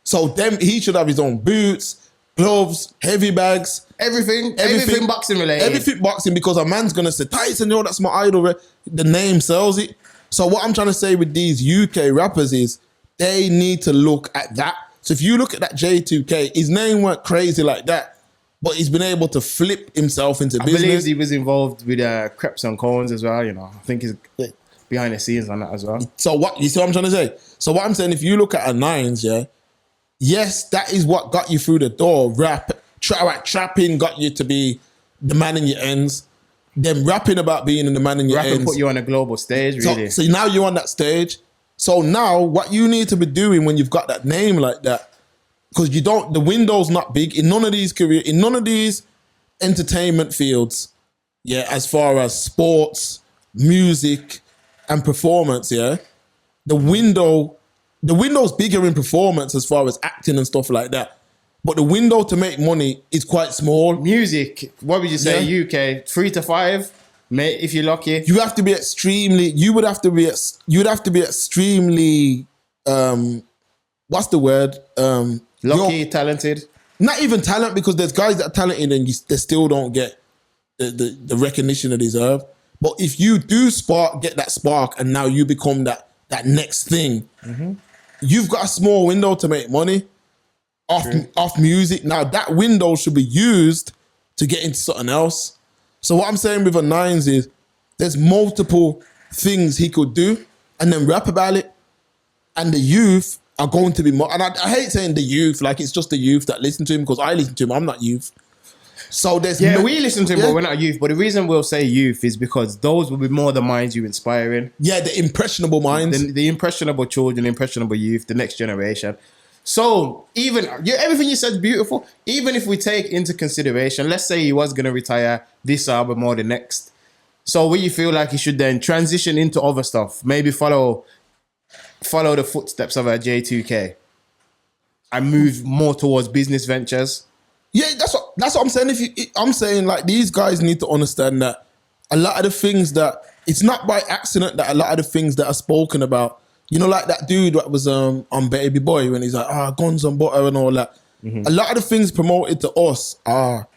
So he should have his own boots, gloves, heavy bags, everything boxing related. Everything boxing, because a man's going to say, Tyson, yo, that's my idol. The name sells it. So what I'm trying to say with these UK rappers is they need to look at that. So if you look at that J2K, his name weren't crazy like that, but he's been able to flip himself into business. I believe he was involved with Crepes and Cones as well, you know. I think he's behind the scenes on that as well. So you see what I'm trying to say? So what I'm saying, if you look at a Nines, yes, that is what got you through the door. Trapping got you to be the man in your ends. Then rapping about being in the man in your ends. Rapping put you on a global stage, really. So now you're on that stage. So now what you need to be doing when you've got that name like that, because the window's not big in none of these entertainment fields, as far as sports, music, and performance, the window's bigger in performance as far as acting and stuff like that. But the window to make money is quite small. Music, what would you say, UK? 3 to 5? If you're lucky, you have to be extremely. You would have to be extremely. What's the word? Lucky, talented. Not even talent, because there's guys that are talented and they still don't get the recognition they deserve. But if you do get that spark, and now you become that next thing, you've got a small window to make money off music. Now that window should be used to get into something else. So what I'm saying with a Nines is there's multiple things he could do and then rap about it. And the youth are going to be more. And I hate saying the youth, like it's just the youth that listen to him because I listen to him. I'm not youth. So there's we listen to him, but we're not youth. But the reason we'll say youth is because those will be more the minds you're inspiring. Yeah, the impressionable minds. The impressionable children, impressionable youth, the next generation. So even everything you said is beautiful. Even if we take into consideration, let's say he was going to retire this album or the next. So will you feel like he should then transition into other stuff? Maybe follow the footsteps of a J2K and move more towards business ventures? Yeah, that's what I'm saying. I'm saying like these guys need to understand that a lot of the things that it's not by accident that a lot of the things that are spoken about, you know, like that dude that was on Baby Boy when he's like, guns and butter and all that. A lot of the things promoted to us are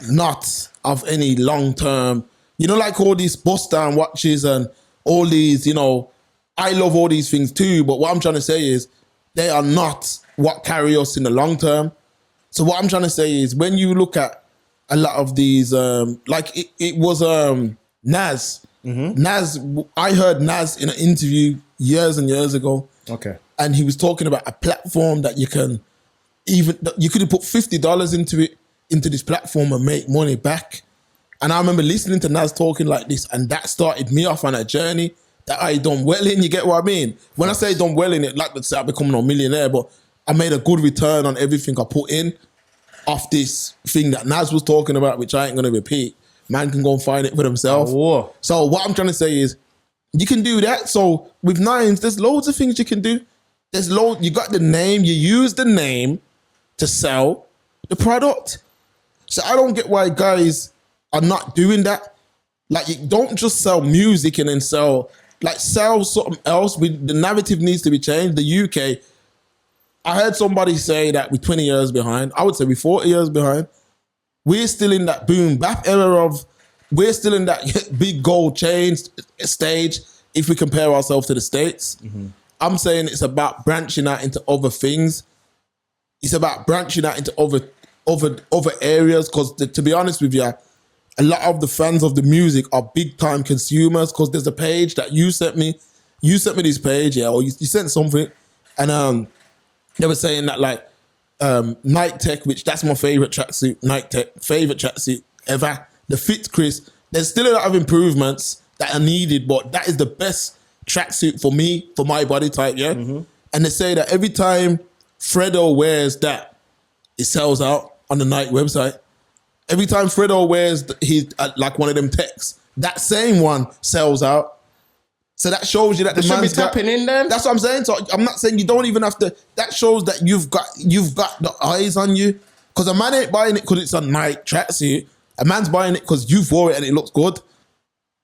not of any long term. You know, like all these bust down watches and all these, you know, I love all these things too. But what I'm trying to say is they are not what carry us in the long term. So what I'm trying to say is when you look at a lot of these, like it was Nas. Nas, I heard Nas in an interview years and years ago. Okay. And he was talking about a platform that you could have put $50 into this platform and make money back. And I remember listening to Nas talking like this, and that started me off on a journey that I done well in. You get what I mean? When I say done well in it, like let's say I become a millionaire, but I made a good return on everything I put in off this thing that Nas was talking about, which I ain't going to repeat. Man can go and find it for themselves. Oh, so what I'm trying to say is you can do that. So with Nines, there's loads of things you can do. You got the name, you use the name to sell the product. So I don't get why guys are not doing that. Like you don't just sell music and then sell something else. The narrative needs to be changed. The UK, I heard somebody say that we're 20 years behind. I would say we're 40 years behind. We're still in that boom bap era we're still in that big gold chain stage if we compare ourselves to the States. I'm saying it's about branching out into other things. It's about branching out into other areas because to be honest with you, a lot of the fans of the music are big time consumers because there's a page that you sent me. You sent me this page, or you sent something, and they were saying that like Nike Tech, which that's my favorite tracksuit, Nike Tech, favorite tracksuit ever. The Fit Chris, there's still a lot of improvements that are needed, but that is the best tracksuit for me, for my body type, yeah? And they say that every time Fredo wears that, it sells out on the Nike website. Every time Fredo wears like one of them techs, that same one sells out. So that shows you that the man's tapping in then. That's what I'm saying. So I'm not saying you don't even have to. That shows that you've got the eyes on you. Because a man ain't buying it because it's a Nike tracksuit. A man's buying it because you've wore it and it looks good.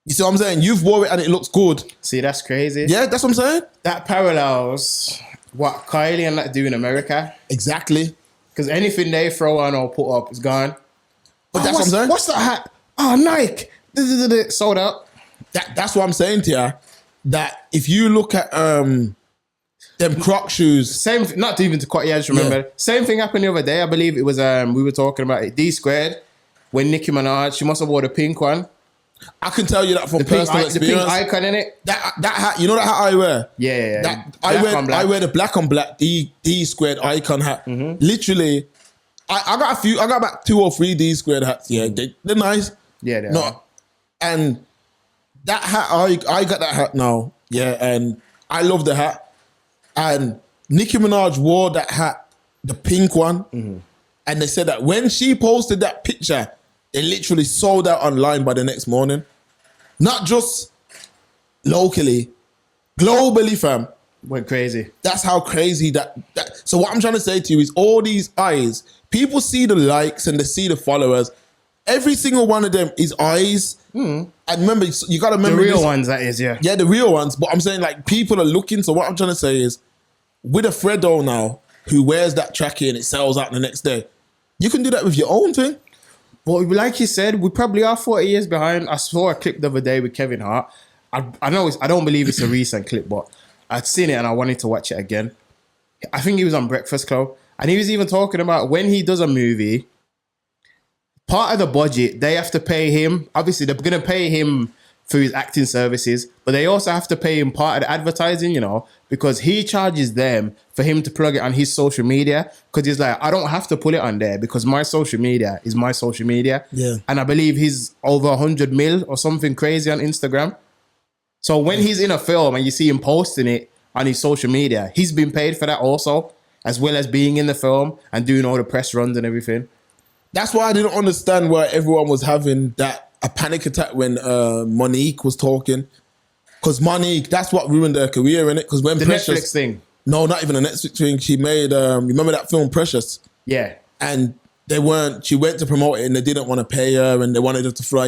You see what I'm saying? You've wore it and it looks good. See, that's crazy. Yeah, that's what I'm saying. That parallels what Kylie and that do in America. Exactly. Because anything they throw on or put up is gone. But that's what I'm saying. What's that hat? Oh, Nike. Sold out. That's what I'm saying to you. That if you look at them Croc shoes. Same, not even to quite, yeah, I just remember. Yeah. Same thing happened the other day. I believe it was, we were talking about it, D Squared, when Nicki Minaj, she must have wore the pink one. I can tell you that from personal experience. The pink icon in it. That hat, you know that hat I wear? Yeah. I wear the black on black D Squared icon hat. Literally, I got about 2 or 3 D Squared hats. Yeah, they're nice. Yeah, they are. And that hat, I got that hat now. Yeah, and I love the hat. And Nicki Minaj wore that hat, the pink one. And they said that when she posted that picture, it literally sold out online by the next morning. Not just locally, globally, fam. Went crazy. That's how crazy that. So what I'm trying to say to you is all these eyes, people see the likes and they see the followers. Every single one of them is eyes. And remember, you got to remember. The real ones, that is, yeah. Yeah, the real ones. But I'm saying like people are looking. So what I'm trying to say is with a Fredo now who wears that trackie and it sells out the next day, you can do that with your own thing. Well, like you said, we probably are 40 years behind. I saw a clip the other day with Kevin Hart. I know I don't believe it's a recent clip, but I'd seen it and I wanted to watch it again. I think he was on Breakfast Club and he was even talking about when he does a movie, part of the budget, they have to pay him. Obviously, they're going to pay him through his acting services, but they also have to pay him part of the advertising, you know, because he charges them for him to plug it on his social media. Because he's like, I don't have to put it on there because my social media is my social media. Yeah. And I believe he's over 100 mil or something crazy on Instagram. So when he's in a film and you see him posting it on his social media, he's been paid for that also, as well as being in the film and doing all the press runs and everything. That's why I didn't understand why everyone was having a panic attack when Monique was talking. Because Monique, that's what ruined her career, innit? Because when The Precious, Netflix thing. No, not even a Netflix thing. She made, remember that film Precious? Yeah. And she went to promote it and they didn't want to pay her and they wanted her to fly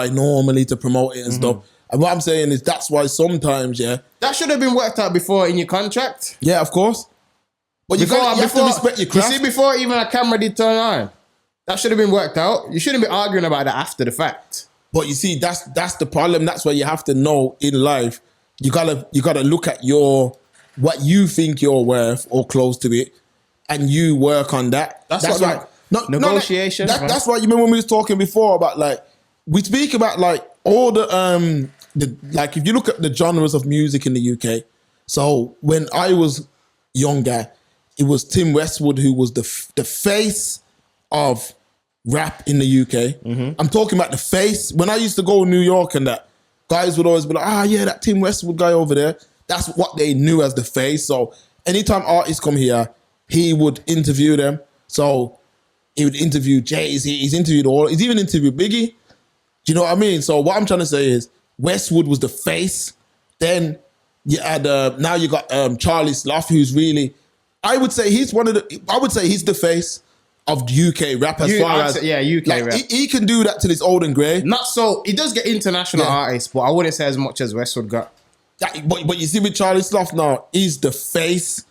normally to promote it and stuff. And what I'm saying is that's why sometimes, yeah. That should have been worked out before in your contract. Yeah, of course. But you have to respect your craft. You see, before even a camera did turn on, that should have been worked out. You shouldn't be arguing about that after the fact. But you see, that's the problem. That's why you have to know in life, you gotta look at what you think you're worth or close to it, and you work on that. That's why negotiation. That's why you remember when we was talking before about like we speak about like all the like if you look at the genres of music in the UK. So when I was younger, it was Tim Westwood who was the face of rap in the UK. I'm talking about the face. When I used to go to New York and that, guys would always be like, yeah, that Tim Westwood guy over there. That's what they knew as the face. So anytime artists come here, he would interview them. So he would interview Jay-Z. He's even interviewed Biggie. Do you know what I mean? So what I'm trying to say is Westwood was the face. Then you had, now you got Charlie Sloth, who's really, I would say he's the face of UK rap as far as UK like, rap. He can do that till it's old and grey. Not so. He does get international artists, but I wouldn't say as much as Westwood got. But you see with Charlie Sloth now, he's the face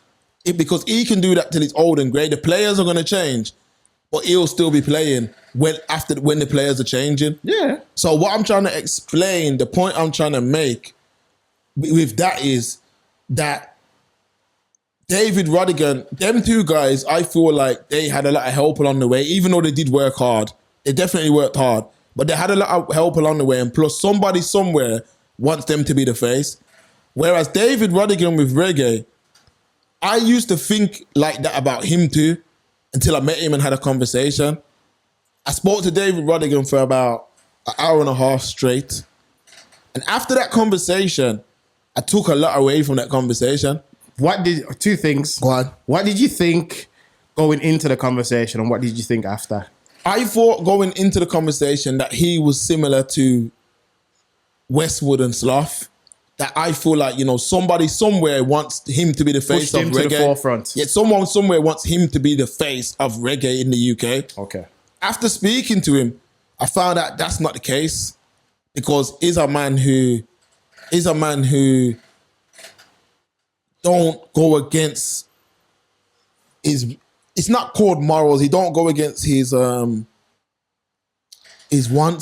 because he can do that till it's old and grey. The players are going to change, but he'll still be playing when the players are changing. Yeah. So what I'm trying to explain, the point I'm trying to make with that is that David Rodigan, them two guys, I feel like they had a lot of help along the way, even though they did work hard. They definitely worked hard, but they had a lot of help along the way. And plus somebody somewhere wants them to be the face. Whereas David Rodigan with reggae, I used to think like that about him too, until I met him and had a conversation. I spoke to David Rodigan for about an hour and a half straight. And after that conversation, I took a lot away from that conversation. Two things. Go on. What did you think going into the conversation and what did you think after? I thought going into the conversation that he was similar to Westwood and Sloth. That I feel like, somebody somewhere wants him to be the face of reggae. Pushed him to the forefront. Yeah, someone somewhere wants him to be the face of reggae in the UK. Okay. After speaking to him, I found out that's not the case because he's a man who don't go against it's not called morals. He don't go against his wants.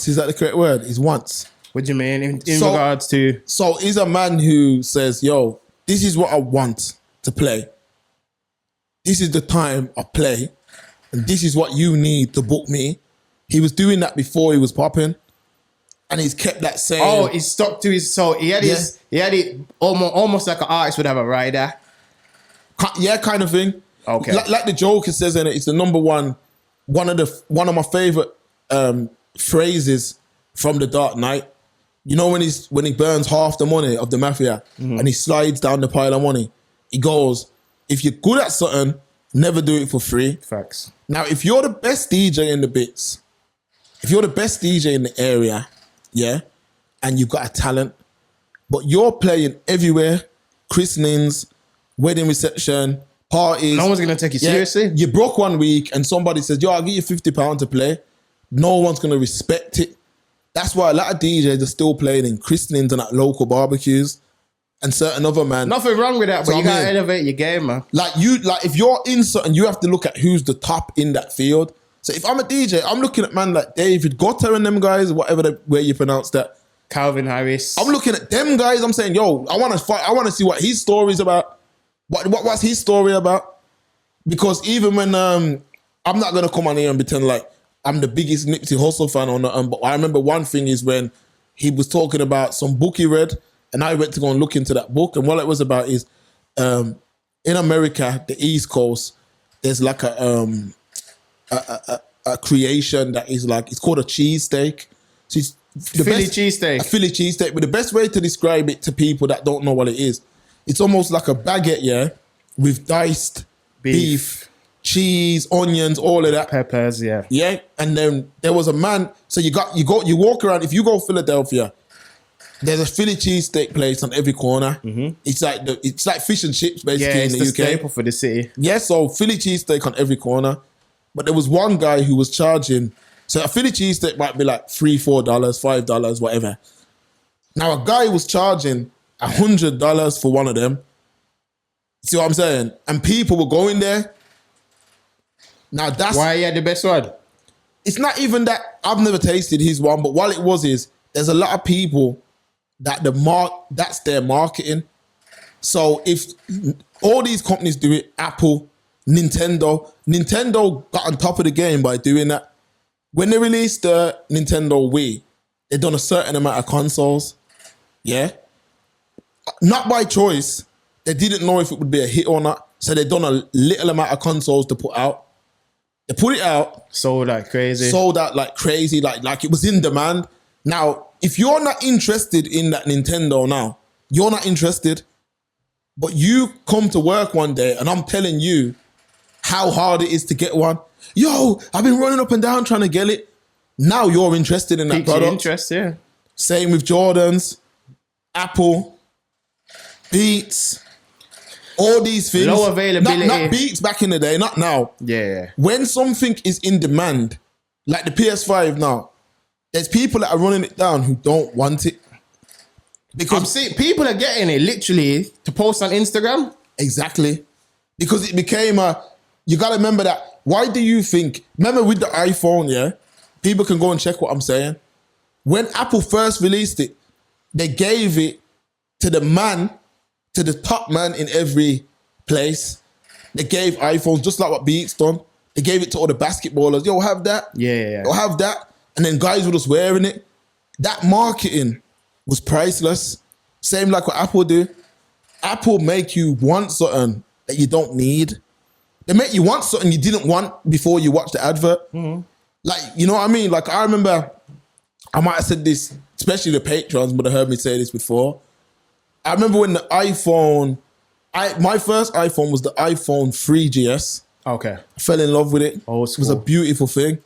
Is that the correct word? His wants. What do you mean in regards to? So he's a man who says, yo, this is what I want to play. This is the time I play. And this is what you need to book me. He was doing that before he was popping. And he's kept that same. Oh, he stuck to his. So he had it almost like an artist would have a rider. Yeah, kind of thing. Okay. Like the Joker says in it, it's the number one of my favorite phrases from The Dark Knight. You know when he burns half the money of the mafia and he slides down the pile of money, he goes, if you're good at something, never do it for free. Facts. Now, if you're the best DJ in the bits, if you're the best DJ in the area, yeah, and you've got a talent, but you're playing everywhere, christenings, wedding reception, parties. No one's going to take you seriously. You broke one week and somebody says, yo, I'll give you £50 to play. No one's going to respect it. That's why a lot of DJs are still playing in christenings and at local barbecues and certain other man. Nothing wrong with that, but you got to elevate your game, man. Like if you're in something, you have to look at who's the top in that field. So if I'm a DJ, I'm looking at man like David Guetta and them guys, whatever way you pronounce that. Calvin Harris. I'm looking at them guys. I'm saying, yo, I want to see what his story's about. What's his story about? Because even when I'm not gonna come on here and pretend like I'm the biggest Nipsey Hussle fan or not. But I remember one thing is when he was talking about some book he read, and I went to go and look into that book. And what it was about is in America, the East Coast, there's like a creation that is like, it's called a cheesesteak. So it's Philly cheesesteak. A Philly cheesesteak. But the best way to describe it to people that don't know what it is, it's almost like a baguette, yeah, with diced beef, cheese, onions, all of that. Peppers, yeah. Yeah. And then there was a man, so you walk around, if you go Philadelphia, there's a Philly cheesesteak place on every corner. It's like fish and chips basically in the UK. Staple for the city. Yeah, so Philly cheesesteak on every corner. But there was one guy who was charging, so a Philly cheesesteak might be like $3, $4, $5, whatever. Now a guy was charging $100 for one of them. See what I'm saying? And people were going there. Now that's why he had the best one. It's not even that I've never tasted his one, but what it was is there's a lot of people that that's their marketing. So if all these companies do it, Apple, Nintendo got on top of the game by doing that. When they released the Nintendo Wii, they done a certain amount of consoles. Yeah. Not by choice. They didn't know if it would be a hit or not. So they done a little amount of consoles to put out. They put it out. Sold out crazy. Like it was in demand. Now, if you're not interested in that Nintendo now, you're not interested. But you come to work one day and I'm telling you how hard it is to get one. Yo, I've been running up and down trying to get it. Now you're interested in that Piques your product. interest, yeah. Same with Jordans, Apple, Beats, all these things. Low availability. Not Beats back in the day, not now. Yeah. When something is in demand, like the PS5 now, there's people that are running it down who don't want it. Because people are getting it literally to post on Instagram. Exactly. Because it became you got to remember that. Why do you think, remember with the iPhone, yeah, people can go and check what I'm saying. When Apple first released it, they gave it to the top man in every place. They gave iPhones just like what Beats done. They gave it to all the basketballers. Yo, have that. Yeah. Yo, have that. And then guys were just wearing it. That marketing was priceless. Same like what Apple do. Apple make you want something that you don't need. They make you want something you didn't want before you watch the advert. Mm-hmm. Like, you know what I mean? Like, I remember, I might have said this, especially the patrons would have heard me say this before. I remember when the iPhone, my first iPhone was the iPhone 3GS. Okay. I fell in love with it. Old school. It was a beautiful thing.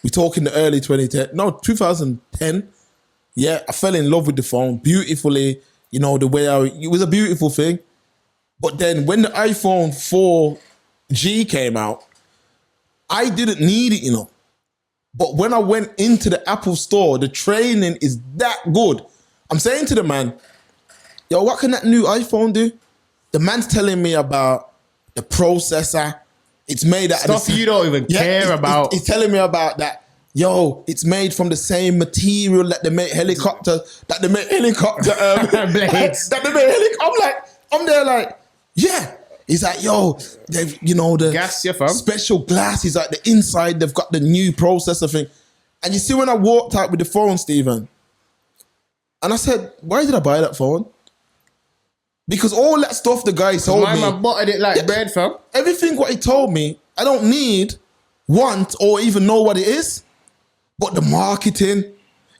We talk in the early 2010. Yeah, I fell in love with the phone beautifully. You know, the way it was a beautiful thing. But then when the iPhone 4G came out, I didn't need it, you know. But when I went into the Apple store, the training is that good. I'm saying to the man, yo, what can that new iPhone do? The man's telling me about the processor. It's made out of stuff you don't even care about. He's telling me about that. Yo, it's made from the same material that they make helicopter blades. That they make I'm there like, yeah. He's like, yo, they've, you know, the gas, yeah, fam. Special glass. He's like, the inside, they've got the new processor thing. And you see when I walked out with the phone, Stephen, and I said, why did I buy that phone? Because all that stuff the guy told me. My man buttered it like bread, fam. Everything what he told me, I don't need, want, or even know what it is. But the marketing,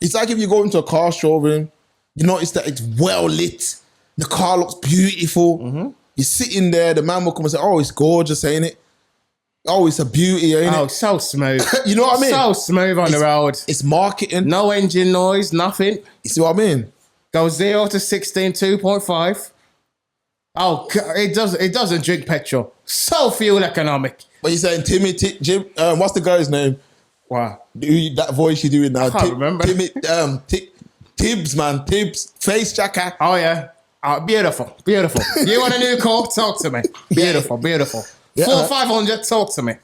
it's like if you go into a car showroom, you notice that it's well lit. The car looks beautiful. Mm-hmm. You're sitting there, the man will come and say, oh, it's gorgeous, ain't it? Oh, it's a beauty, ain't it? Oh, so smooth. You know what I mean? So smooth on the road. It's marketing. No engine noise, nothing. You see what I mean? Go 0 to 16, 2.5. Oh, it doesn't drink petrol. So fuel economic. But you're saying Timmy, Jim, what's the guy's name? Wow. That voice you're doing now. I can't remember. Timmy, Tibbs, man. Tibbs. Face jacker. Oh, yeah. Oh, beautiful. Beautiful. You want a new car? Talk to me. Beautiful. Beautiful. Yeah. 400, 500, talk to me.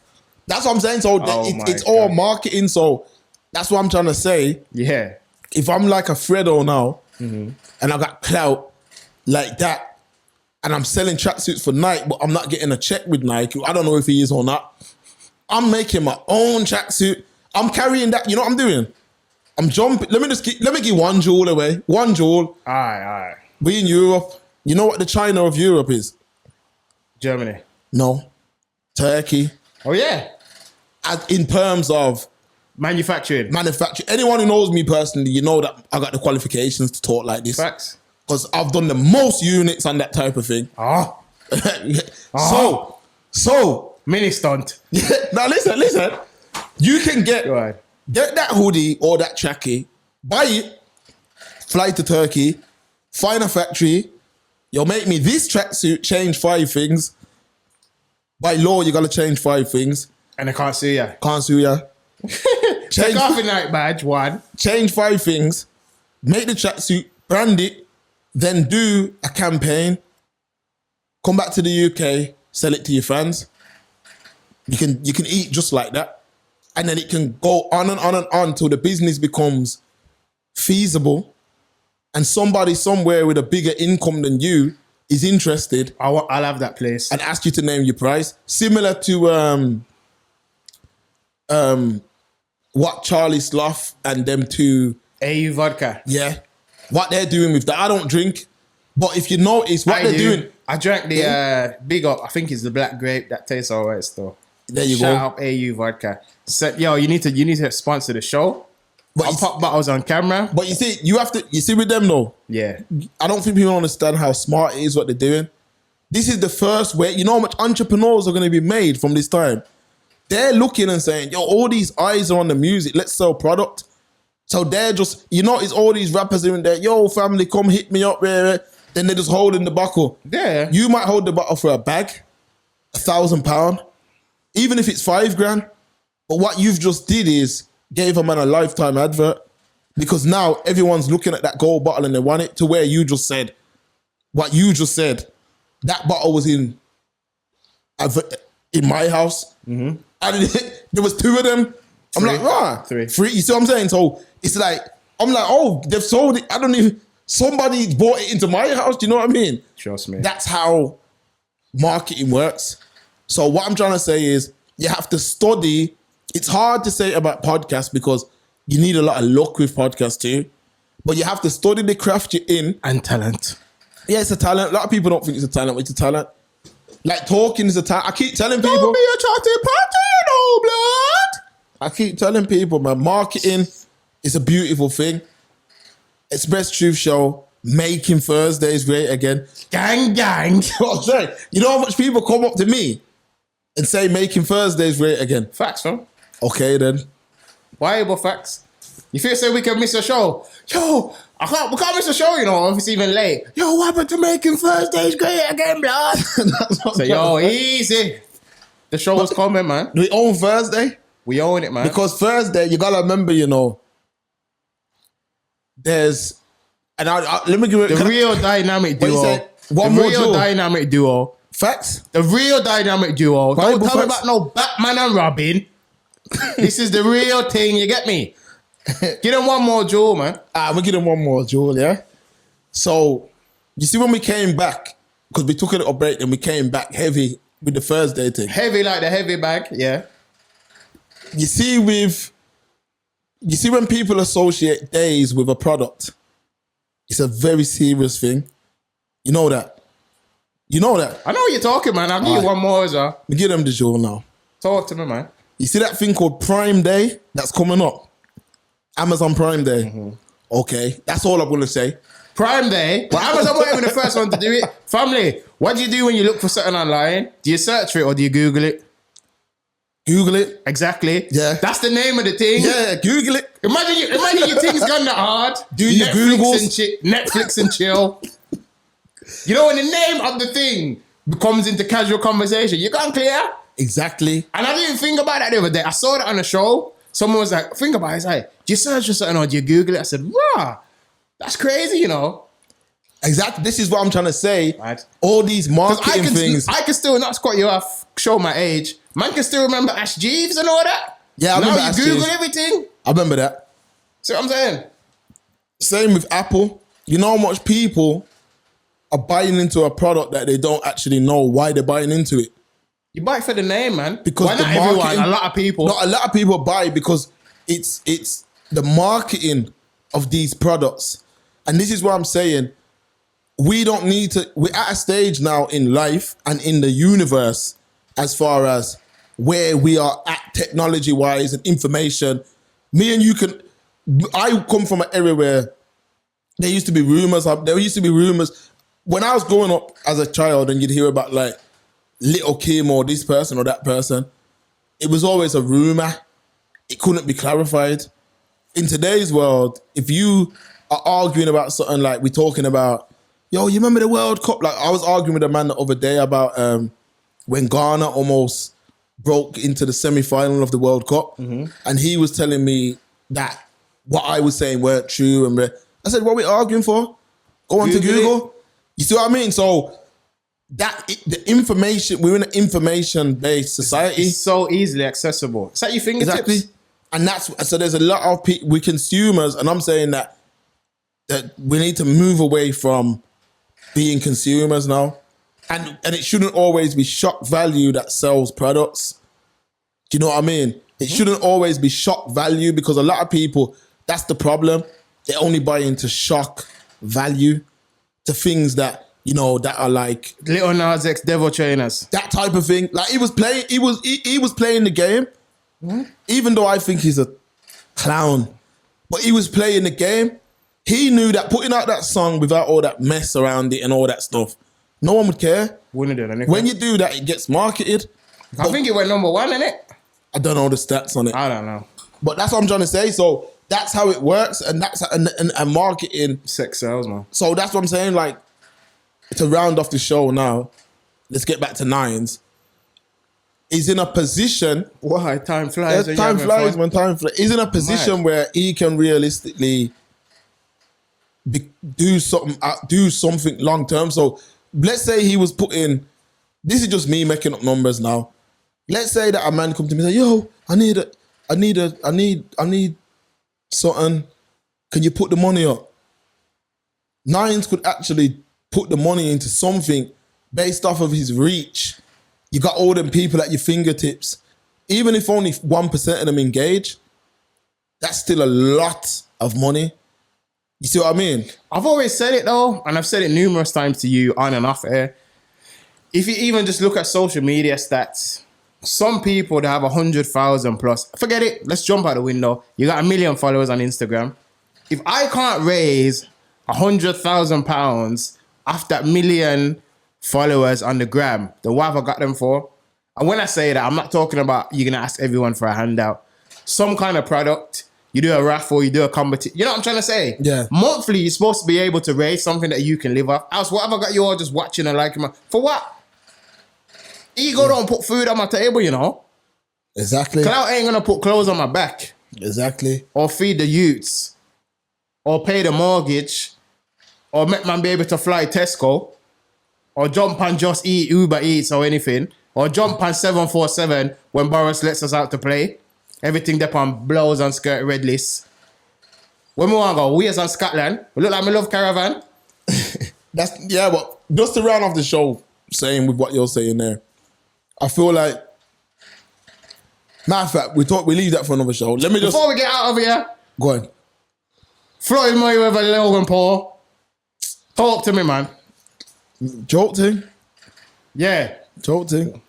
That's what I'm saying. So it's all marketing. So that's what I'm trying to say. Yeah. If I'm like a Fredo now, and I got clout like that, and I'm selling tracksuits for Nike, but I'm not getting a check with Nike. I don't know if he is or not. I'm making my own tracksuit. I'm carrying that. You know what I'm doing? I'm jumping. Let me give one jewel away. One jewel. Aye. We in Europe. You know what the China of Europe is? Germany. No. Turkey. Oh, yeah. In terms of Manufacturing. Anyone who knows me personally, you know that I got the qualifications to talk like this. Facts. Because I've done the most units on that type of thing. So mini stunt. now listen. You can get that hoodie or that tracky, buy it, fly to Turkey, find a factory. You'll make me this tracksuit, change 5 things. By law, you gotta change 5 things. And I can't sue ya. Can't sue ya. Take off a night badge, 1. Change 5 things. Make the tracksuit, brand it, then do a campaign. Come back to the UK, sell it to your fans. You can eat just like that. And then it can go on and on and on till the business becomes feasible. And somebody somewhere with a bigger income than you is interested. I'll have that place. And ask you to name your price. Similar to what Charlie Sloth and them two... AU Vodka. Yeah. What they're doing with that. I don't drink. But if you notice what they're doing... I drank the big up, I think it's the black grape that tastes alright still. There you Shout go. out AU Vodka. So, yo, you need to sponsor the show. But I'll pop bottles on camera. But you see with them though, Yeah. I don't think people understand how smart it is what they're doing. This is the first way, you know how much entrepreneurs are going to be made from this time? They're looking and saying, yo, all these eyes are on the music, let's sell product. So they're just, it's all these rappers in there, yo, family, come hit me up there. Then they're just holding the bottle. Yeah. You might hold the bottle for a bag, £1,000, even if it's $5,000. But what you've just did is gave a man a lifetime advert, because now everyone's looking at that gold bottle and they want it, to where you just said, what you just said, that bottle was in my house. Mm-hmm. And there was 2 of them. I'm like, 3. You see what I'm saying? So it's like, I'm like, oh, they've sold it. Somebody bought it into my house. Do you know what I mean? Trust me. That's how marketing works. So what I'm trying to say is you have to study. It's hard to say about podcasts because you need a lot of luck with podcasts too. But you have to study the craft you're in. And talent. Yeah, it's a talent. A lot of people don't think it's a talent, but it's a talent. Like talking is a talent. I keep telling people. Don't be a chatty patty, blood. I keep telling people, man, marketing is a beautiful thing. Express Truth Show, making Thursdays great again. Gang, gang. What I'm saying, you know how much people come up to me and say making Thursdays great again? Facts, fam. Okay, then. Why about facts? You feel say we can miss a show? Yo, we can't miss a show, if it's even late. Yo, what happened to making Thursdays great again, blood? So, yo, easy. The show was coming, man. We own Thursday? We own it, man. Because Thursday, you gotta remember, there's, and let me give it the real dynamic duo. One more duo. Dynamic duo. Facts. The real dynamic duo. Bible Don't tell me facts. about no Batman and Robin. This is the real thing. You get me? Give them one more jewel, man. We'll give them one more jewel, yeah? So, you see when we came back, because we took a little break and we came back heavy with the Thursday thing. Heavy like the heavy bag, yeah. You see when people associate days with a product, it's a very serious thing. You know that? I know what you're talking, man. I'll give you one more as well. We give them the jewel now. Talk to me, man. You see that thing called Prime Day that's coming up? Amazon Prime Day. Mm-hmm. Okay, that's all I'm going to say. Prime Day? Well, Amazon won't be the first one to do it. Family, what do you do when you look for something online? Do you search for it or do you Google it? Google it. Exactly. Yeah. That's the name of the thing. Yeah, Google it. Imagine your thing's gone that hard. Do your Googles. Netflix and chill. When the name of the thing comes into casual conversation, you gone clear? Exactly. And I didn't think about that the other day. I saw that on a show. Someone was like, think about it. It's like, do you search for something or do you Google it? I said, rah, that's crazy, Exactly. This is what I'm trying to say. Right. All these marketing things. I can still not squat you off, show my age. Man can still remember Ash Jeeves and all that. Yeah, I remember Now you Ash Google Jeeves. everything. I remember that. See what I'm saying? Same with Apple. You know how much people are buying into a product that they don't actually know why they're buying into it? You buy it for the name, man. Because why the not everyone? marketing- A lot of people. Not a lot of people buy because it's the marketing of these products. And this is what I'm saying. We don't need to, we're at a stage now in life and in the universe as far as where we are at technology-wise and information. Me and you can, I come from an area where there used to be rumors. When I was growing up as a child and you'd hear about like Little Kim or this person or that person, it was always a rumor. It couldn't be clarified. In today's world, if you are arguing about something like we're talking about, yo, you remember the World Cup? Like I was arguing with a man the other day about when Ghana almost broke into the semi-final of the World Cup. And he was telling me that what I was saying weren't true. And I said, what are we arguing for? Go on to Google. You see what I mean? So the information, we're in an information-based society. It's so easily accessible. It's at your fingertips. Exactly. And so there's a lot of people, we consumers, and I'm saying that we need to move away from being consumers now. And it shouldn't always be shock value that sells products. Do you know what I mean? It shouldn't always be shock value, because a lot of people, that's the problem. They only buy into shock value, to things that, you know, that are like Little Nas X Devil Trainers. that type of thing. Like he was playing the game, even though I think he's a clown, but he was playing the game. He knew that putting out that song without all that mess around it and all that stuff, no one would care. Wouldn't do anything. When you do that, it gets marketed. I think it went number 1, innit? I don't know the stats on it. I don't know. But that's what I'm trying to say. So that's how it works, and that's and marketing. Sex sales, man. So that's what I'm saying. Like, to round off the show now, let's get back to Nines. He's in a position. Why? Time flies. Time flies when time flies. He's in a position where he can realistically do something long term. So let's say he was putting. This is just me making up numbers now. Let's say that a man come to me and say, "Yo, I need something. Can you put the money up?" Nines could actually put the money into something based off of his reach. You got all them people at your fingertips. Even if only 1% of them engage, that's still a lot of money. You see what I mean? I've always said it though, and I've said it numerous times to you on and off air. If you even just look at social media stats, some people that have 100,000 plus, forget it, let's jump out the window. You got 1 million followers on Instagram. If I can't raise £100,000 off that 1 million followers on the gram, then what have I got them for? And when I say that, I'm not talking about you're going to ask everyone for a handout. Some kind of product, you do a raffle, you do a competition. You know what I'm trying to say? Yeah. Monthly, you're supposed to be able to raise something that you can live off. Else, what have I got you all just watching and liking? For what? Ego don't put food on my table, you know? Exactly. Clout ain't going to put clothes on my back. Exactly. Or feed the youths. Or pay the mortgage. Or make man be able to fly Tesco. Or jump and just eat Uber Eats or anything. Or jump on 747 when Boris lets us out to play. Everything there on blouse and skirt red list. When we want to go, Wales and Scotland. We look like me love caravan. But just to round off the show, saying with what you're saying there, I feel like, matter of fact, we leave that for another show. Let me just... Before we get out of here, Go on. Floyd Mayweather, Logan Paul. Talk to me, man. Joke thing? Yeah. Joke thing.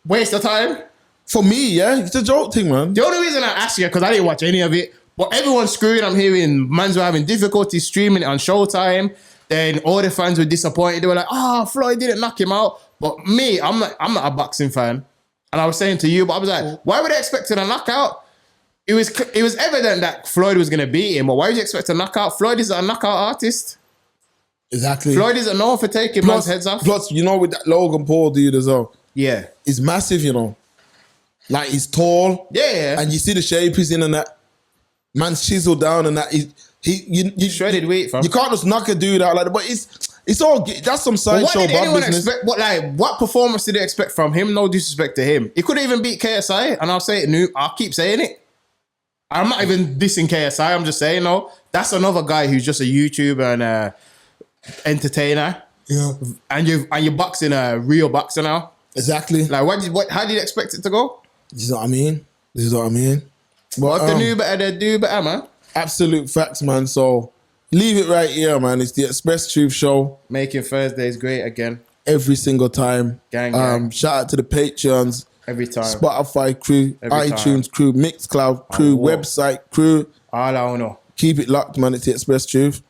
Waste of time. For me, yeah, it's a joke thing, man. The only reason I asked you, because I didn't watch any of it, but everyone's screwing. I'm hearing mans were having difficulty streaming it on Showtime. Then all the fans were disappointed. They were like, Floyd didn't knock him out. But me, I'm not a boxing fan. And I was saying to you, but I was like, why would they expect a knockout? It was evident that Floyd was going to beat him, but why would you expect a knockout? Floyd is a knockout artist. Exactly. Floyd isn't known for taking man's heads off. Plus, you know, with that Logan Paul dude as well. Yeah. He's massive, you know. Like, he's tall. Yeah. And you see the shape he's in and that. Man's chiseled down and that. You shredded weight, fam. You can't just knock a dude out like that. But it's all, that's some sideshow Bob business. What performance did they expect from him? No disrespect to him. He could even beat KSI, and I'll keep saying it. I'm not even dissing KSI. I'm just saying, no. That's another guy who's just a YouTuber and entertainer. Yeah. And you're boxing a real boxer now. Exactly. Like, how did you expect it to go? This is what I mean. But if they knew better, they do better, man. Absolute facts, man. So leave it right here, man. It's the Express Truth Show. Making Thursdays great again. Every single time. Gang. Shout out to the Patreons. Every time. Spotify crew, Every iTunes time. crew, Mixcloud crew, whoa. website crew. All I know. Keep it locked, man. It's the Express Truth.